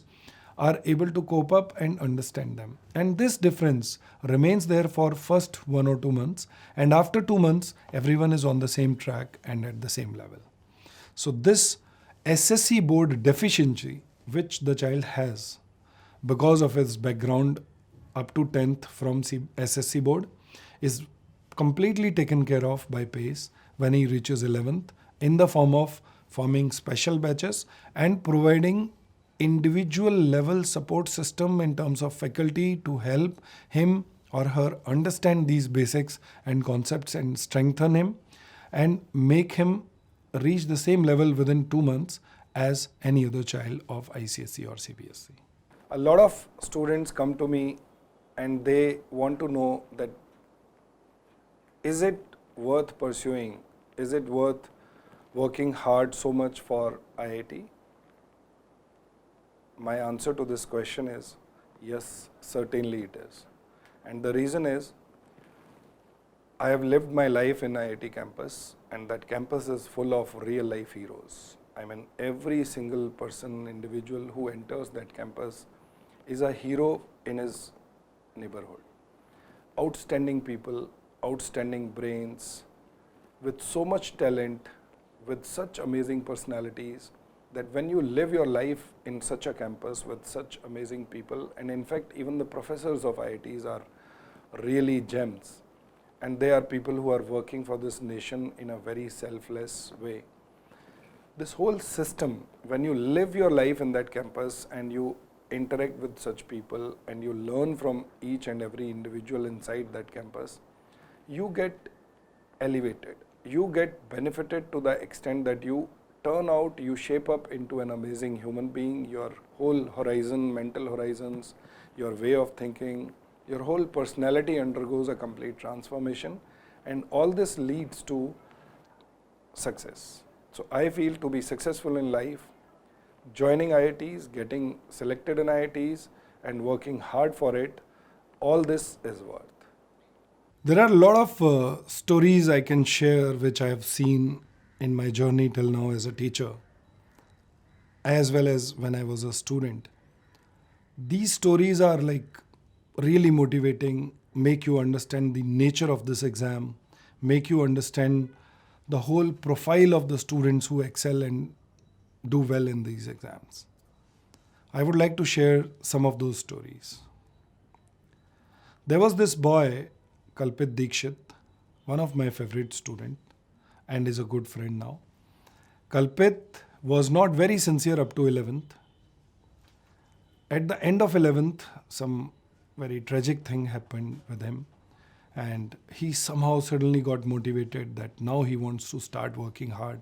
are able to cope up and understand them. And this difference remains there for first 1 or 2 months, and after 2 months everyone is on the same track and at the same level. So this SSC board deficiency which the child has because of his background up to 10th from SSC board is completely taken care of by PACE when he reaches 11th, in the form of forming special batches and providing individual level support system in terms of faculty to help him or her understand these basics and concepts and strengthen him and make him reach the same level within 2 months as any other child of ICSE or CBSE. A lot of students come to me and they want to know that is it worth pursuing? Is it worth working hard so much for IIT? My answer to this question is yes, certainly it is. And the reason is, I have lived my life in IIT campus, and that campus is full of real life heroes. I mean, every single person, individual who enters that campus is a hero in his neighborhood. Outstanding people, outstanding brains, with so much talent, with such amazing personalities, that when you live your life in such a campus with such amazing people, and in fact even the professors of IITs are really gems, and they are people who are working for this nation in a very selfless way. This whole system, when you live your life in that campus and you interact with such people and you learn from each and every individual inside that campus, you get elevated, you get benefited to the extent that you turn out, you shape up into an amazing human being. Your whole horizon, mental horizons, your way of thinking, your whole personality undergoes a complete transformation, and all this leads to success. So I feel to be successful in life, joining IITs, getting selected in IITs and working hard for it, all this is worth. There are a lot of stories I can share which I have seen in my journey till now as a teacher, as well as when I was a student. These stories are like really motivating, make you understand the nature of this exam, make you understand the whole profile of the students who excel and do well in these exams. I would like to share some of those stories. There was this boy, Kalpit Dikshit, one of my favorite students and is a good friend now. Kalpit was not very sincere up to 11th. At the end of 11th, some very tragic thing happened with him, and he somehow suddenly got motivated that now he wants to start working hard.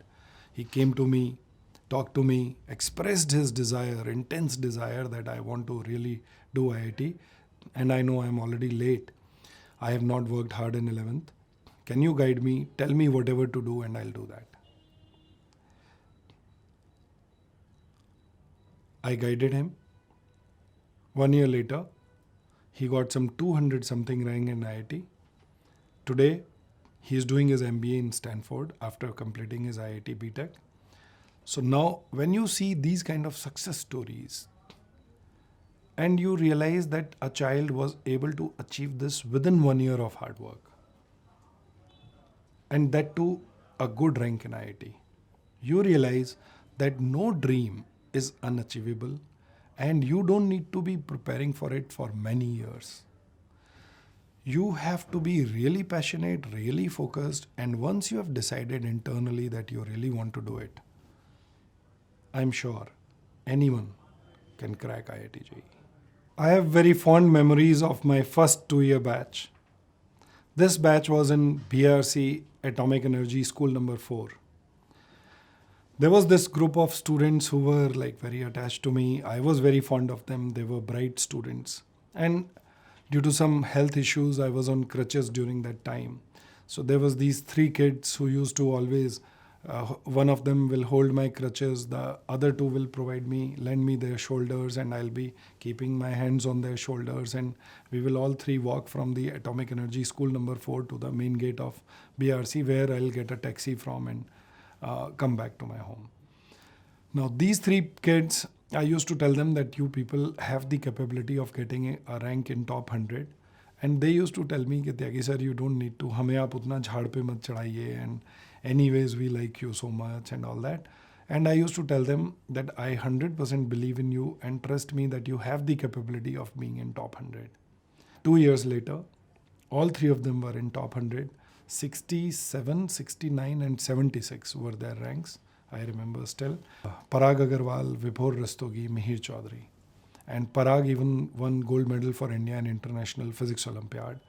He came to me, talked to me, expressed his desire, intense desire that I want to really do IIT, and I know I'm already late. I have not worked hard in 11th. Can you guide me? Tell me whatever to do and I'll do that. I guided him. 1 year later, he got some 200 something rank in IIT. Today, he is doing his MBA in Stanford after completing his IIT BTech. So now, when you see these kind of success stories, and you realize that a child was able to achieve this within 1 year of hard work, and that too a good rank in IIT, you realize that no dream is unachievable, and you don't need to be preparing for it for many years. You have to be really passionate, really focused, and once you have decided internally that you really want to do it, I'm sure anyone can crack IIT JEE. I have very fond memories of my first 2-year batch. This batch was in BRC Atomic Energy School number 4. There was this group of students who were like very attached to me. I was very fond of them. They were bright students. And due to some health issues, I was on crutches during that time. So there was these 3 kids who used to always, one of them will hold my crutches, the other 2 will lend me their shoulders, and I'll be keeping my hands on their shoulders, and we will all 3 walk from the Atomic Energy School number 4 to the main gate of BRC, where I'll get a taxi from and come back to my home. Now these 3 kids, I used to tell them that you people have the capability of getting a rank in top 100, and they used to tell me that Tyagi sir, you don't need to, हमें आप उतना झाड़ पे मत चढ़ाइए, and anyways we like you so much and all that. And I used to tell them that I 100% believe in you and trust me that you have the capability of being in top 100. 2 years later, all 3 of them were in top 100. 67, 69 and 76 were their ranks. I remember still. Parag Agarwal, Vibhor Rastogi, Mihir Chaudhary. And Parag even won gold medal for India in International Physics Olympiad.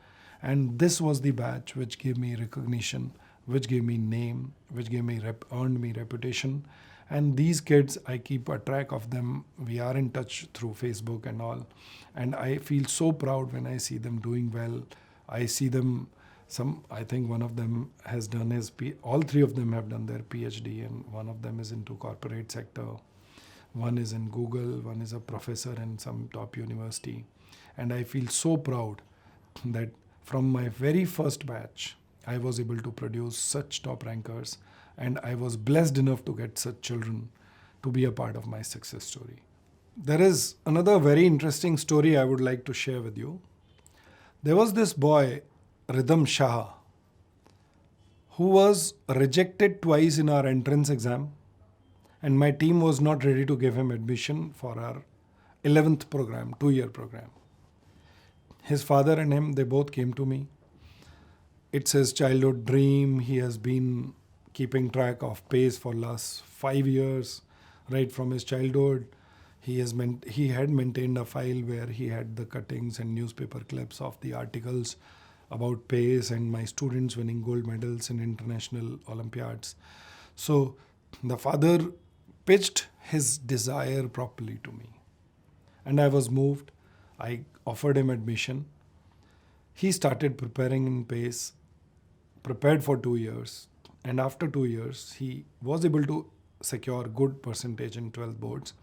And this was the batch which gave me recognition, which gave me name, which gave me earned me reputation. And these kids, I keep a track of them. We are in touch through Facebook and all. And I feel so proud when I see them doing well. I see them, I think one of them has done all 3 of them have done their PhD, and one of them is into corporate sector. One is in Google, one is a professor in some top university. And I feel so proud that from my very first batch, I was able to produce such top rankers, and I was blessed enough to get such children to be a part of my success story. There is another very interesting story I would like to share with you. There was this boy, Ridham Shah, who was rejected twice in our entrance exam, and my team was not ready to give him admission for our 11th program, 2-year program. His father and him, they both came to me. It's his childhood dream. He has been keeping track of PACE for last 5 years, right from his childhood. He had maintained a file where he had the cuttings and newspaper clips of the articles about PACE and my students winning gold medals in international Olympiads. So the father pitched his desire properly to me. And I was moved. I offered him admission. He started preparing in PACE, prepared for 2 years. And after 2 years, he was able to secure good percentage in 12 boards,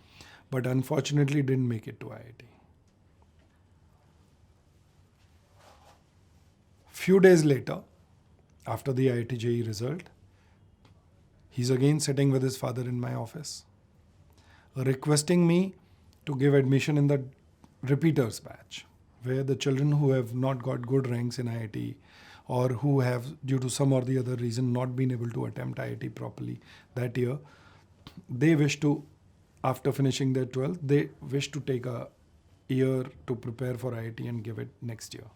but unfortunately didn't make it to IIT. Few days later, after the IIT JEE result, he's again sitting with his father in my office, requesting me to give admission in the repeaters batch, where the children who have not got good ranks in IIT or who have, due to some or the other reason, not been able to attempt IIT properly that year, they wish to, after finishing their 12th, they wish to take a year to prepare for IIT and give it next year.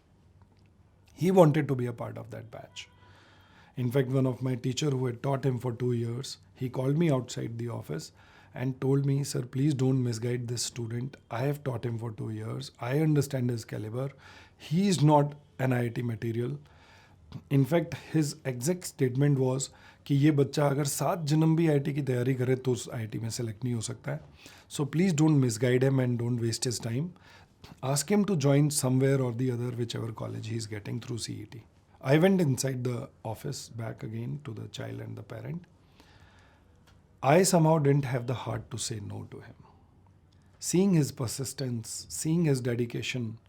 He wanted to be a part of that batch. In fact, one of my teacher who had taught him for 2 years, he called me outside the office and told me, "Sir, please don't misguide this student. I have taught him for 2 years. I understand his caliber. He is not an IIT material." In fact, his exact statement was कि ये बच्चा अगर 7 जन्म भी IIT की तैयारी करे तो उस IIT में select नहीं हो सकता है. So please don't misguide him and don't waste his time. Ask him to join somewhere or the other, whichever college he is getting through CET. I went inside the office back again to the child and the parent. I somehow didn't have the heart to say no to him. Seeing his persistence, seeing his dedication,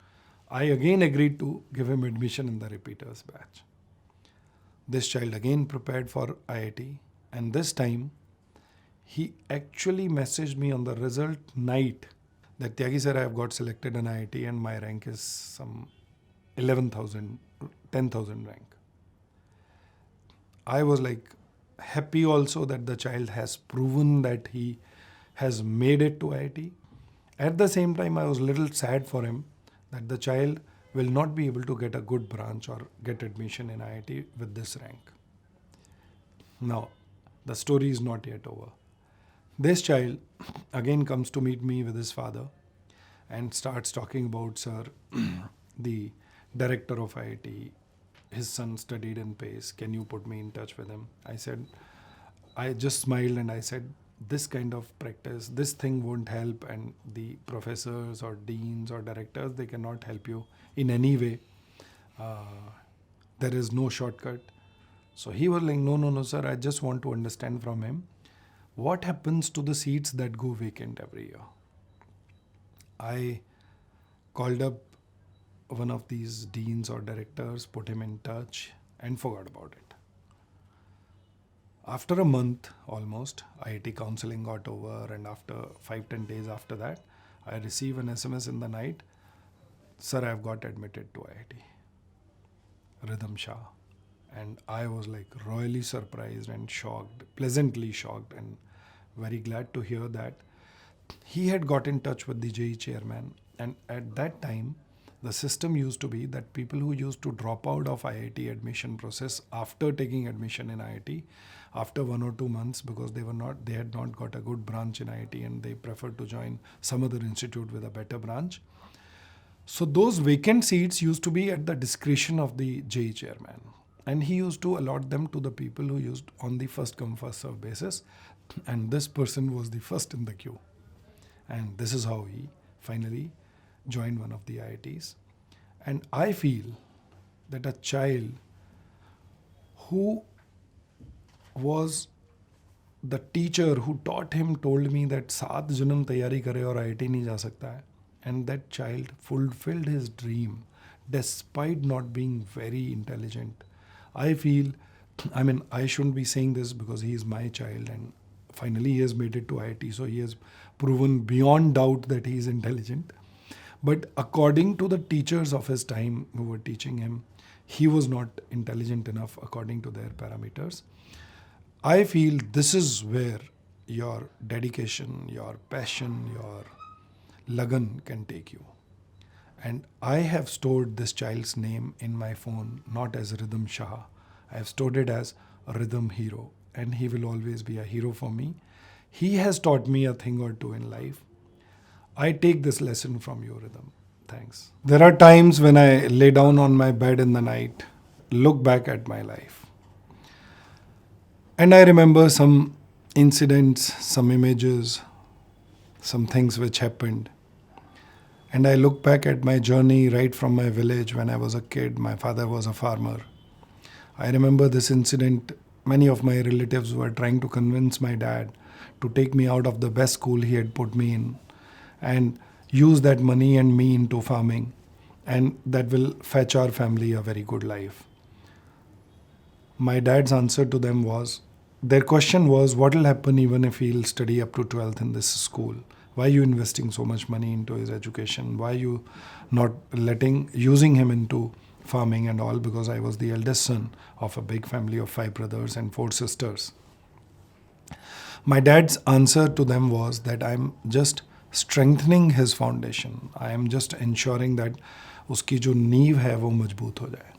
I again agreed to give him admission in the repeaters batch. This child again prepared for IIT, and this time he actually messaged me on the result night that, "Tyagi sir, I have got selected in IIT and my rank is some 11,000, 10,000 rank." I was like happy also that the child has proven that he has made it to IIT. At the same time, I was a little sad for him that the child will not be able to get a good branch or get admission in IIT with this rank. Now, the story is not yet over. This child again comes to meet me with his father and starts talking about, "Sir, the director of IIT, his son studied in PACE. Can you put me in touch with him?" I just smiled and I said, "This kind of practice, this thing won't help, and the professors or deans or directors, they cannot help you in any way. There is no shortcut." So he was like, no, sir, I just want to understand from him what happens to the seats that go vacant every year. I called up one of these deans or directors, put him in touch, and forgot about it. After a month almost, IIT counseling got over, and after 5-10 days after that, I received an SMS in the night, "Sir, I have got admitted to IIT, Rhythm Shah." And I was like royally surprised and shocked, pleasantly shocked, and very glad to hear that. He had got in touch with the JEE chairman, and at that time, the system used to be that people who used to drop out of IIT admission process after taking admission in IIT, after 1 or 2 months, because they had not got a good branch in IIT and they preferred to join some other institute with a better branch. So those vacant seats used to be at the discretion of the JEE chairman, and he used to allot them to the people who used on the first come first serve basis, and this person was the first in the queue, and this is how he finally joined one of the IITs. And I feel that a child who was the teacher who taught him told me that 7 जन्म तैयारी करे और IIT नहीं जा सकता है, and that child fulfilled his dream despite not being very intelligent. I feel, I shouldn't be saying this because he is my child and finally he has made it to IIT, so he has proven beyond doubt that he is intelligent. But according to the teachers of his time who were teaching him, he was not intelligent enough according to their parameters. I feel this is where your dedication, your passion, your lagan can take you. And I have stored this child's name in my phone not as Rhythm Shah. I have stored it as Rhythm Hero, and he will always be a hero for me. He has taught me a thing or two in life. I take this lesson from you, Rhythm. Thanks. There are times when I lay down on my bed in the night, look back at my life, and I remember some incidents, some images, some things which happened. And I look back at my journey right from my village when I was a kid. My father was a farmer. I remember this incident. Many of my relatives were trying to convince my dad to take me out of the best school he had put me in and use that money and me into farming, and that will fetch our family a very good life. My dad's answer to them was, their question was, what will happen even if he'll study up to 12th in this school? Why are you investing so much money into his education? Why are you not using him into farming and all? Because I was the eldest son of a big family of 5 brothers and 4 sisters. My dad's answer to them was that I'm just strengthening his foundation. I am just ensuring that uski jo neev hai wo majboot ho jaye.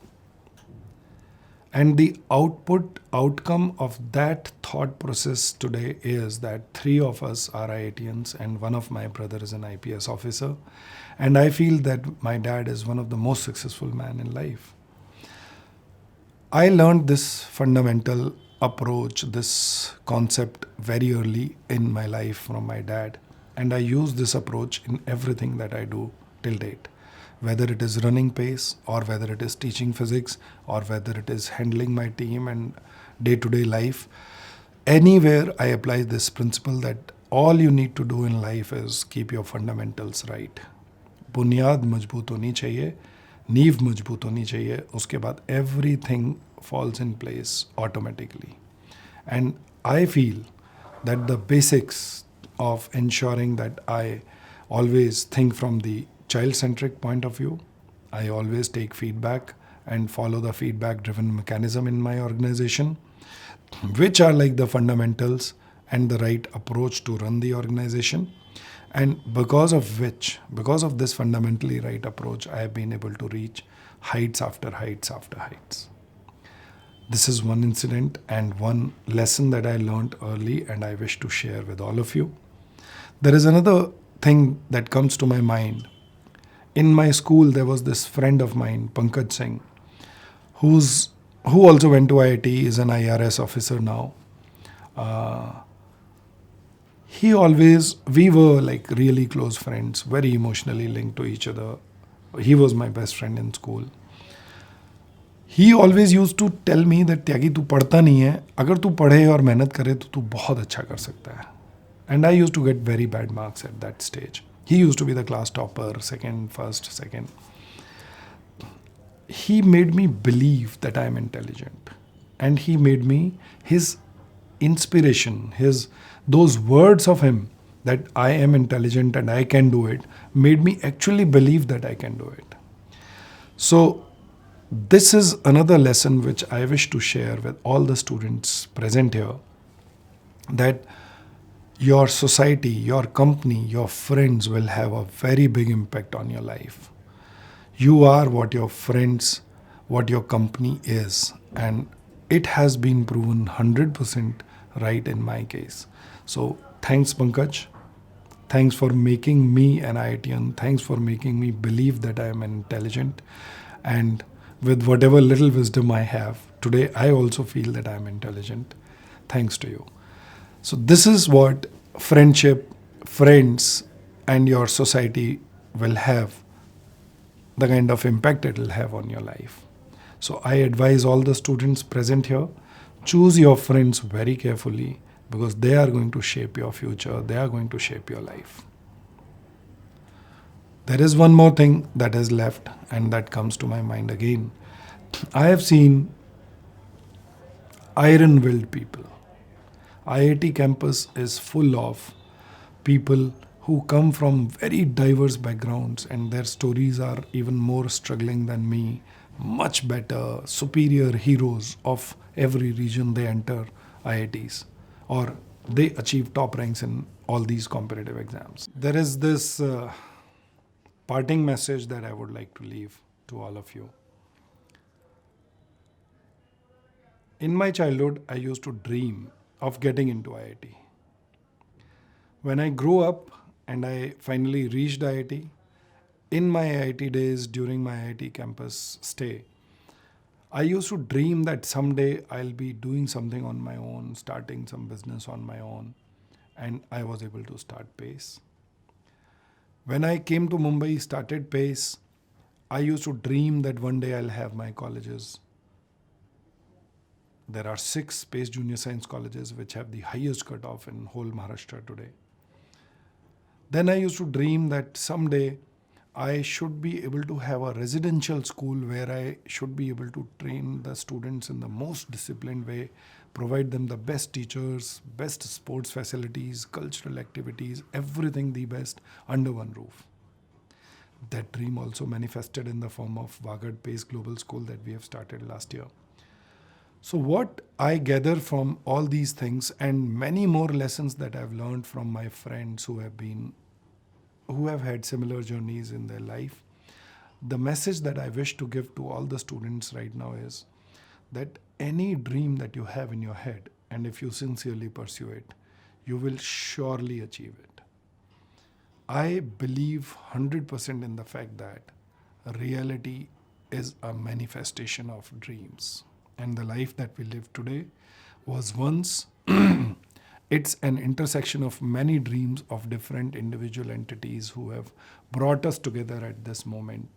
And the outcome of that thought process today is that 3 of us are IITians and one of my brother is an IPS officer. And I feel that my dad is one of the most successful men in life. I learned this fundamental approach, this concept very early in my life from my dad. And I use this approach in everything that I do till date. Whether it is running pace or whether it is teaching physics or whether it is handling my team and day-to-day life, anywhere I apply this principle that all you need to do in life is keep your fundamentals right. बुनियाद मजबूत होनी चाहिए, नींव मजबूत होनी चाहिए, उसके बाद everything falls in place automatically. And I feel that the basics of ensuring that I always think from the child-centric point of view, I always take feedback and follow the feedback-driven mechanism in my organization, which are like the fundamentals and the right approach to run the organization. And because of this fundamentally right approach, I have been able to reach heights after heights after heights. This is one incident and one lesson that I learned early and I wish to share with all of you. There is another thing that comes to my mind. In my school, there was this friend of mine, Pankaj Singh, who also went to IIT, is an IRS officer now. We were like really close friends, very emotionally linked to each other. He was my best friend in school. He always used to tell me that त्यागी तू पढ़ता नहीं है, अगर तू पढ़े और मेहनत करे तो तू बहुत अच्छा कर सकता है. And I used to get very bad marks at that stage. He used to be the class topper, first, second. He made me believe that I am intelligent. And he made me his inspiration, those words of him that I am intelligent and I can do it, made me actually believe that I can do it. So this is another lesson which I wish to share with all the students present here, that your society, your company, your friends will have a very big impact on your life. You are what your friends, what your company is. And it has been proven 100% right in my case. So thanks, Pankaj. Thanks for making me an IITian. Thanks for making me believe that I am intelligent. And with whatever little wisdom I have, today I also feel that I am intelligent. Thanks to you. So this is what friendship, friends, and your society will have, the kind of impact it will have on your life. So I advise all the students present here, choose your friends very carefully because they are going to shape your future, they are going to shape your life. There is one more thing that is left and that comes to my mind again. I have seen iron-willed people. IIT campus is full of people who come from very diverse backgrounds and their stories are even more struggling than me, much better, superior heroes of every region they enter IITs or they achieve top ranks in all these competitive exams. There is this parting message that I would like to leave to all of you. In my childhood, I used to dream of getting into IIT. When I grew up and I finally reached IIT, in my IIT days, during my IIT campus stay, I used to dream that someday I'll be doing something on my own, starting some business on my own, and I was able to start PACE. When I came to Mumbai, started PACE, I used to dream that one day I'll have my colleges. There are 6 PACE Junior Science colleges which have the highest cutoff in whole Maharashtra today. Then I used to dream that someday I should be able to have a residential school where I should be able to train the students in the most disciplined way, provide them the best teachers, best sports facilities, cultural activities, everything the best under one roof. That dream also manifested in the form of Wagad PACE Global School that we have started last year. So what I gather from all these things and many more lessons that I've learned from my friends who have had similar journeys in their life, the message that I wish to give to all the students right now is that any dream that you have in your head, and if you sincerely pursue it, you will surely achieve it. I believe 100% in the fact that reality is a manifestation of dreams. And the life that we live today was once, it's an intersection of many dreams of different individual entities who have brought us together at this moment.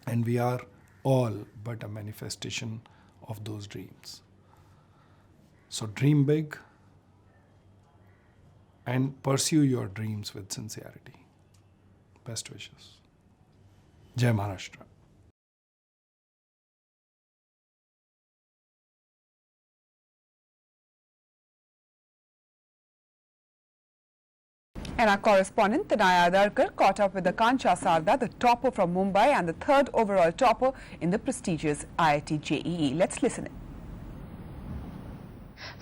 And we are all but a manifestation of those dreams. So dream big and pursue your dreams with sincerity. Best wishes. Jai Maharashtra. And our correspondent Tanaya Adarkar caught up with Akanksha Sarda, the topper from Mumbai and the 3rd overall topper in the prestigious IIT JEE. Let's listen in.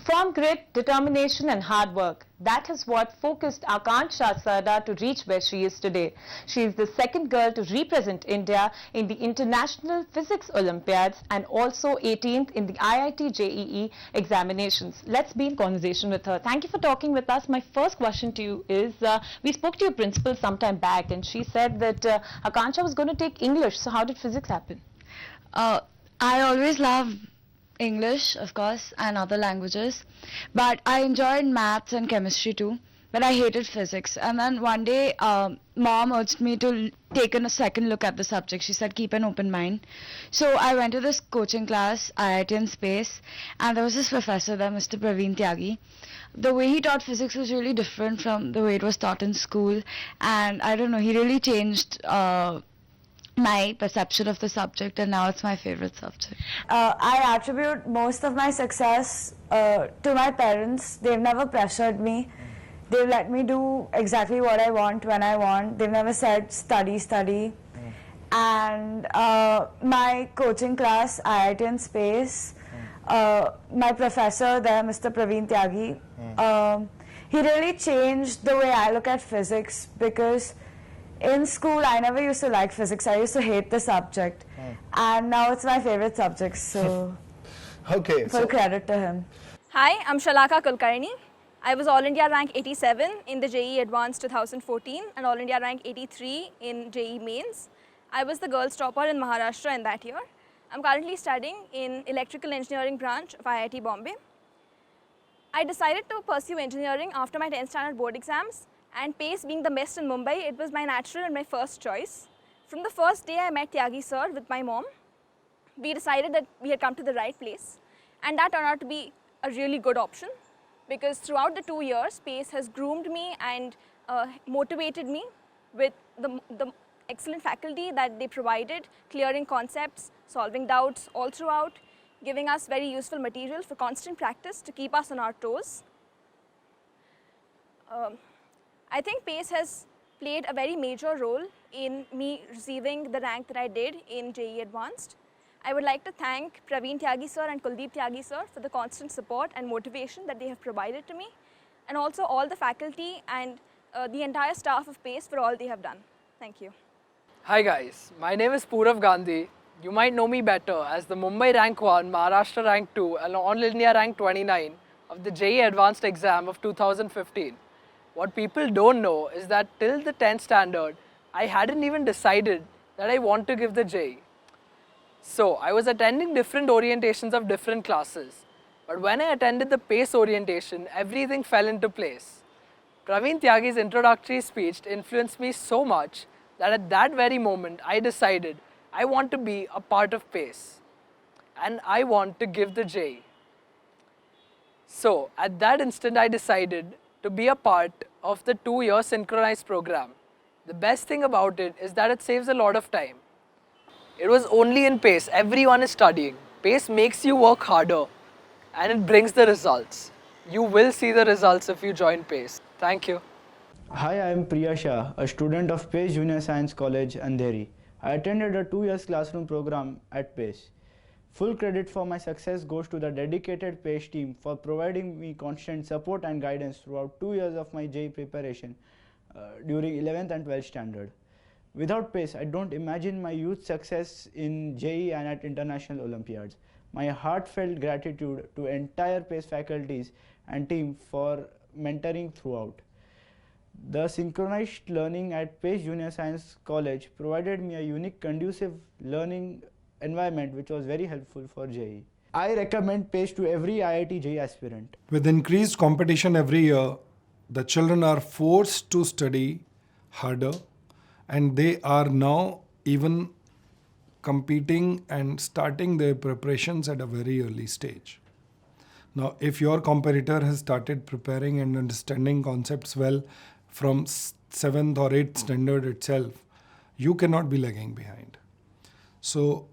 From grit, determination and hard work, that is what focused Akanksha Sarda to reach where she is today. She is the 2nd girl to represent India in the International Physics Olympiads and also 18th in the IIT JEE examinations. Let's be in conversation with her. Thank you for talking with us. My first question to you is, we spoke to your principal some time back and she said that Akanksha was going to take English. So how did physics happen? I always loved English, of course, and other languages, but I enjoyed maths and chemistry too, but I hated physics. And then one day, mom urged me to take a second look at the subject. She said, keep an open mind. So I went to this coaching class, IIT in Space, and there was this professor there, Mr. Praveen Tyagi. The way he taught physics was really different from the way it was taught in school, and I don't know, he really changed my perception of the subject, and now it's my favorite subject. I attribute most of my success to my parents. They've never pressured me. They've let me do exactly what I want when I want. They've never said study, study. And my coaching class, IIT in Space, my professor there, Mr. Praveen Tyagi, he really changed the way I look at physics, because in school, I never used to like physics. I used to hate the subject. And now it's my favorite subject, so okay, full credit to him. Hi, I'm Shalaka Kulkarni. I was All India rank 87 in the JEE Advanced 2014 and All India rank 83 in JEE Mains. I was the girls topper in Maharashtra in that year. I'm currently studying in Electrical Engineering branch of IIT Bombay. I decided to pursue engineering after my 10th standard board exams. And PACE being the best in Mumbai, it was my natural and my first choice. From the first day I met Tyagi sir with my mom, we decided that we had come to the right place. And that turned out to be a really good option, because throughout the 2 years, PACE has groomed me and motivated me with the excellent faculty that they provided, clearing concepts, solving doubts all throughout, giving us very useful material for constant practice to keep us on our toes. I think PACE has played a very major role in me receiving the rank that I did in JEE Advanced. I would like to thank Praveen Tyagi sir and Kuldeep Tyagi sir for the constant support and motivation that they have provided to me. and also all the faculty and the entire staff of PACE for all they have done. Thank you. Hi guys, my name is Purav Gandhi. You might know me better as the Mumbai rank 1, Maharashtra rank 2 and All India rank 29 of the JEE Advanced exam of 2015. What people don't know is that till the 10th standard, I hadn't even decided that I want to give the JEE. So I was attending different orientations of different classes. But when I attended the PACE orientation, everything fell into place. Praveen Tyagi's introductory speech influenced me so much that at that very moment, I decided I want to be a part of PACE and I want to give the JEE. So at that instant, I decided to be a part of the 2-year synchronized program. The best thing about it is that it saves a lot of time. It was only in PACE, everyone is studying. PACE makes you work harder and it brings the results. You will see the results if you join PACE. Thank you. Hi, I am Priya Shah, a student of PACE Junior Science College, Andheri. I attended a 2-year classroom program at PACE. Full credit for my success goes to the dedicated PACE team for providing me constant support and guidance throughout 2 years of my JEE preparation during 11th and 12th standard. Without PACE, I don't imagine my youth success in JEE and at international Olympiads. My heartfelt gratitude to entire PACE faculties and team for mentoring throughout. The synchronized learning at PACE Junior Science College provided me a unique, conducive learning environment which was very helpful for JEE. I recommend PACE to every IIT JEE aspirant. With increased competition every year, the children are forced to study harder and they are now even competing and starting their preparations at a very early stage. Now, if your competitor has started preparing and understanding concepts well from 7th or 8th standard itself, you cannot be lagging behind. So,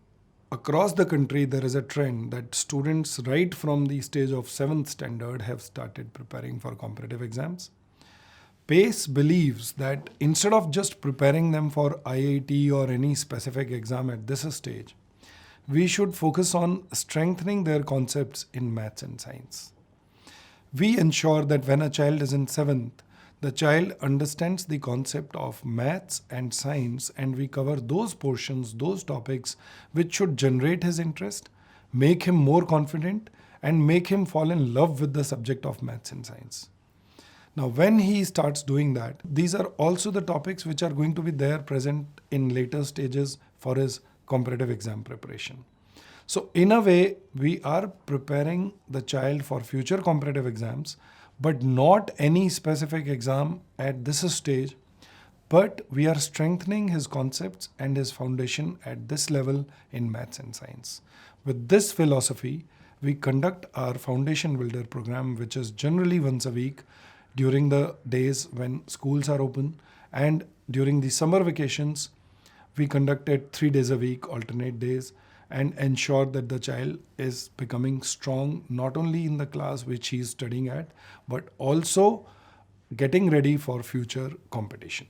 across the country, there is a trend that students right from the stage of 7th standard have started preparing for competitive exams. PACE believes that instead of just preparing them for IIT or any specific exam at this stage, we should focus on strengthening their concepts in maths and science. We ensure that when a child is in 7th, the child understands the concept of maths and science, and we cover those portions, those topics which should generate his interest, make him more confident, and make him fall in love with the subject of maths and science. Now, when he starts doing that, these are also the topics which are going to be there present in later stages for his competitive exam preparation. So, in a way, we are preparing the child for future competitive exams, but not any specific exam at this stage, but we are strengthening his concepts and his foundation at this level in maths and science. With this philosophy, we conduct our Foundation Builder program, which is generally once a week during the days when schools are open, and during the summer vacations, we conduct it 3 days a week, alternate days, and ensure that the child is becoming strong not only in the class which he is studying at, but also getting ready for future competition.